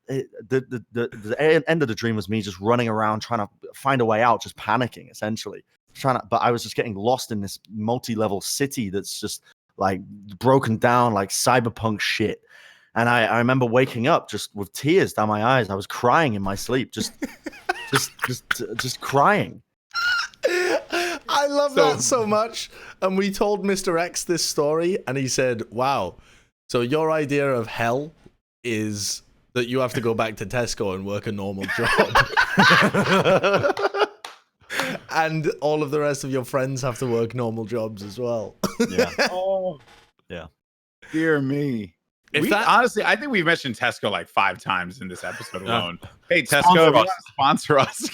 the end of the dream was me just running around trying to find a way out, just panicking essentially. But I was just getting lost in this multi-level city that's just like broken down, like cyberpunk shit. And I remember waking up just with tears down my eyes. I was crying in my sleep, just crying. I love that so much. And we told Mr. X this story, and he said, wow, so your idea of hell is that you have to go back to Tesco and work a normal job. And all of the rest of your friends have to work normal jobs as well. Yeah. Oh, yeah. Dear me. Honestly, I think we've mentioned Tesco like 5 times in this episode alone. Hey, Tesco, if you want to sponsor us.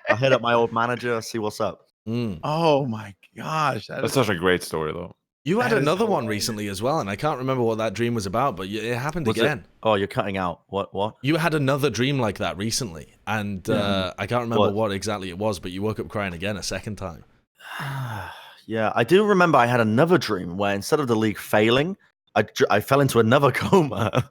I'll hit up my old manager, see what's up. Oh my gosh. That's such a great story, though. You had another one recently as well, and I can't remember what that dream was about, but it happened again. Oh, you're cutting out. What? You had another dream like that recently, and I can't remember what exactly it was, but you woke up crying again a second time. Yeah, I do remember I had another dream where instead of the league failing, I fell into another coma.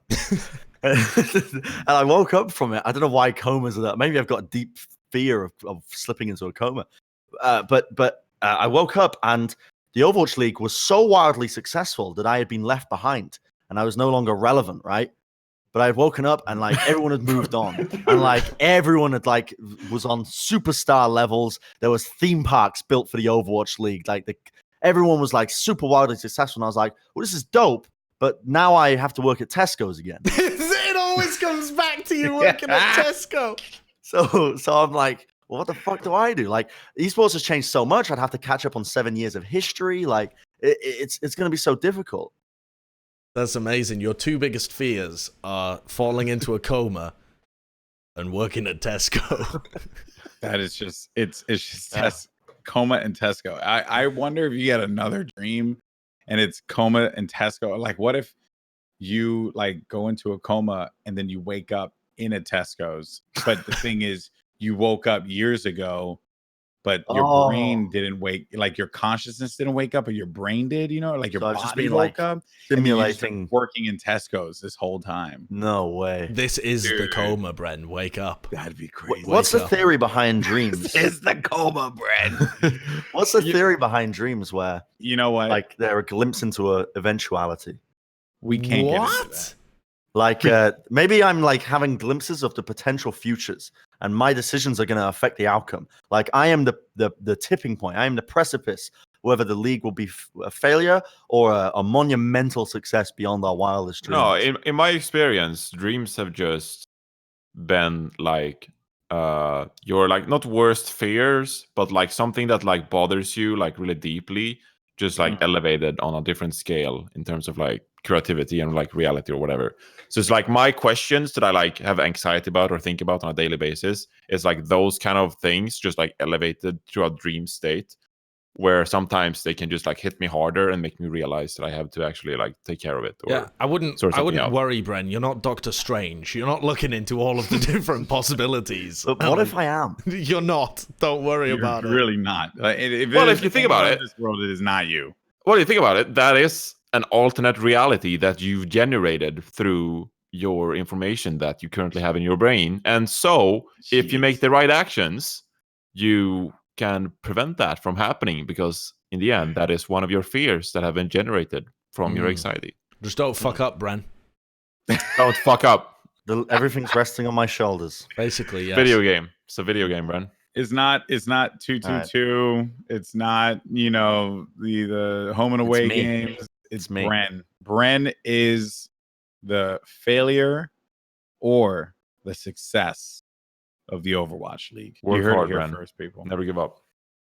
And I woke up from it. I don't know why comas are that. Maybe I've got a deep fear of slipping into a coma. But I woke up and the Overwatch League was so wildly successful that I had been left behind and I was no longer relevant, right? But I had woken up and like everyone had moved on and like everyone had like was on superstar levels. There was theme parks built for the Overwatch League. Like everyone was like super wildly successful. And I was like, well, this is dope. But now I have to work at Tesco's again. It always comes back to you working at Tesco. So I'm like, well, what the fuck do I do? Like, esports has changed so much. I'd have to catch up on 7 years of history. Like, it's going to be so difficult. That's amazing. Your 2 biggest fears are falling into a coma and working at Tesco. That is just it's just coma and Tesco. I wonder if you get another dream and it's coma and Tesco. Like, what if you like go into a coma and then you wake up in a Tesco's? But the thing is, you woke up years ago, but your brain didn't wake, like your consciousness didn't wake up, but your brain did, you know, like your body just woke up. Simulating working in Tesco's this whole time. No way. This is the coma, Bren. Wake up. That'd be crazy. What's the theory behind dreams? This is the coma, Bren. What's the theory behind dreams where, you know what? like, they're a glimpse into a eventuality? We can't get into that. Like, maybe I'm like having glimpses of the potential futures and my decisions are going to affect the outcome. Like, I am the tipping point. I am the precipice, whether the league will be a failure or a monumental success beyond our wildest dreams. No, in my experience, dreams have just been like your like not worst fears, but like something that like bothers you like really deeply, just like elevated on a different scale in terms of like creativity and like reality or whatever. So it's like my questions that I like have anxiety about or think about on a daily basis is like those kind of things just like elevated to a dream state where sometimes they can just like hit me harder and make me realize that I have to actually like take care of it. Or yeah, I wouldn't worry, Bren. You're not Doctor Strange. You're not looking into all of the different possibilities. But what if I am? You're not. Don't worry about it. You're really not. If you think about it, this world, it is not you. Well, you think about it, that is an alternate reality that you've generated through your information that you currently have in your brain. And so if you make the right actions, you can prevent that from happening, because in the end, that is one of your fears that have been generated from your anxiety. Just don't fuck up, Bren. Don't fuck up. Everything's resting on my shoulders. Basically, yes. Video game. It's a video game, Bren. It's not 222. It's not, the home and away games. It's me. Bren. Bren is the failure or the success of the Overwatch League. Work you heard hard, it here Bren. first, people. Never give up.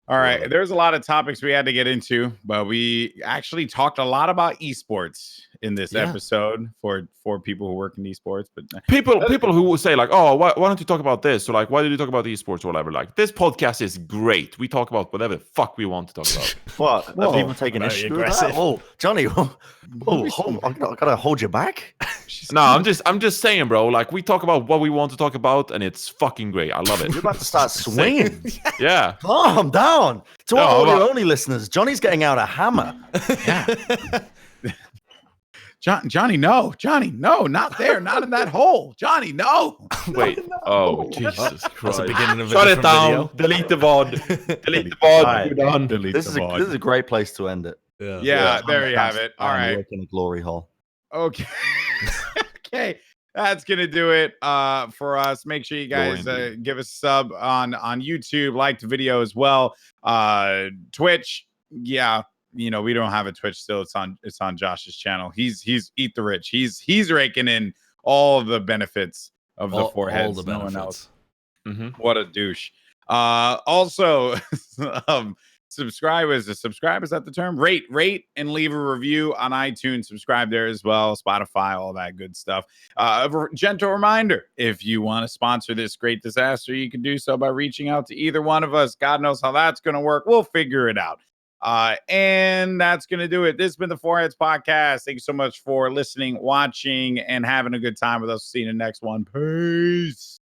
All right, there's a lot of topics we had to get into, but we actually talked a lot about esports in this episode for people who work in esports. But people who will say like, oh, why don't you talk about this? Or like, why did you talk about esports or whatever? Like, this podcast is great. We talk about whatever the fuck we want to talk about. What? Whoa, people taking issue with that? Oh, Johnny, I gotta hold you back. No, I'm just saying, bro. Like, we talk about what we want to talk about, and it's fucking great. I love it. You're about to start swinging. Yeah. Calm down. To all the only listeners, Johnny's getting out a hammer. Yeah. Johnny, no, not there, not in that hole. Johnny, no. Wait. Oh, Jesus Christ. That's the beginning of a Shut it down. video. Delete the VOD. Delete the VOD. Right. You're done. This is a great place to end it. Yeah, there you have it. All right. Work in a glory hole. Okay. Okay. That's gonna do it for us. Make sure you guys give us a sub on YouTube, like the video as well. Twitch, yeah, we don't have a Twitch still. It's on Josh's channel. He's Eat the Rich. He's raking in all the benefits of the foreheads. All the benefits. No one else. What a douche. Also, subscribe. Is that the term? Rate, and leave a review on iTunes. Subscribe there as well, Spotify, all that good stuff. A gentle reminder: if you want to sponsor this great disaster, you can do so by reaching out to either one of us. God knows how that's going to work. We'll figure it out. And that's going to do it. This has been the Foreheads Podcast. Thank you so much for listening, watching, and having a good time with us. See you in the next one. Peace.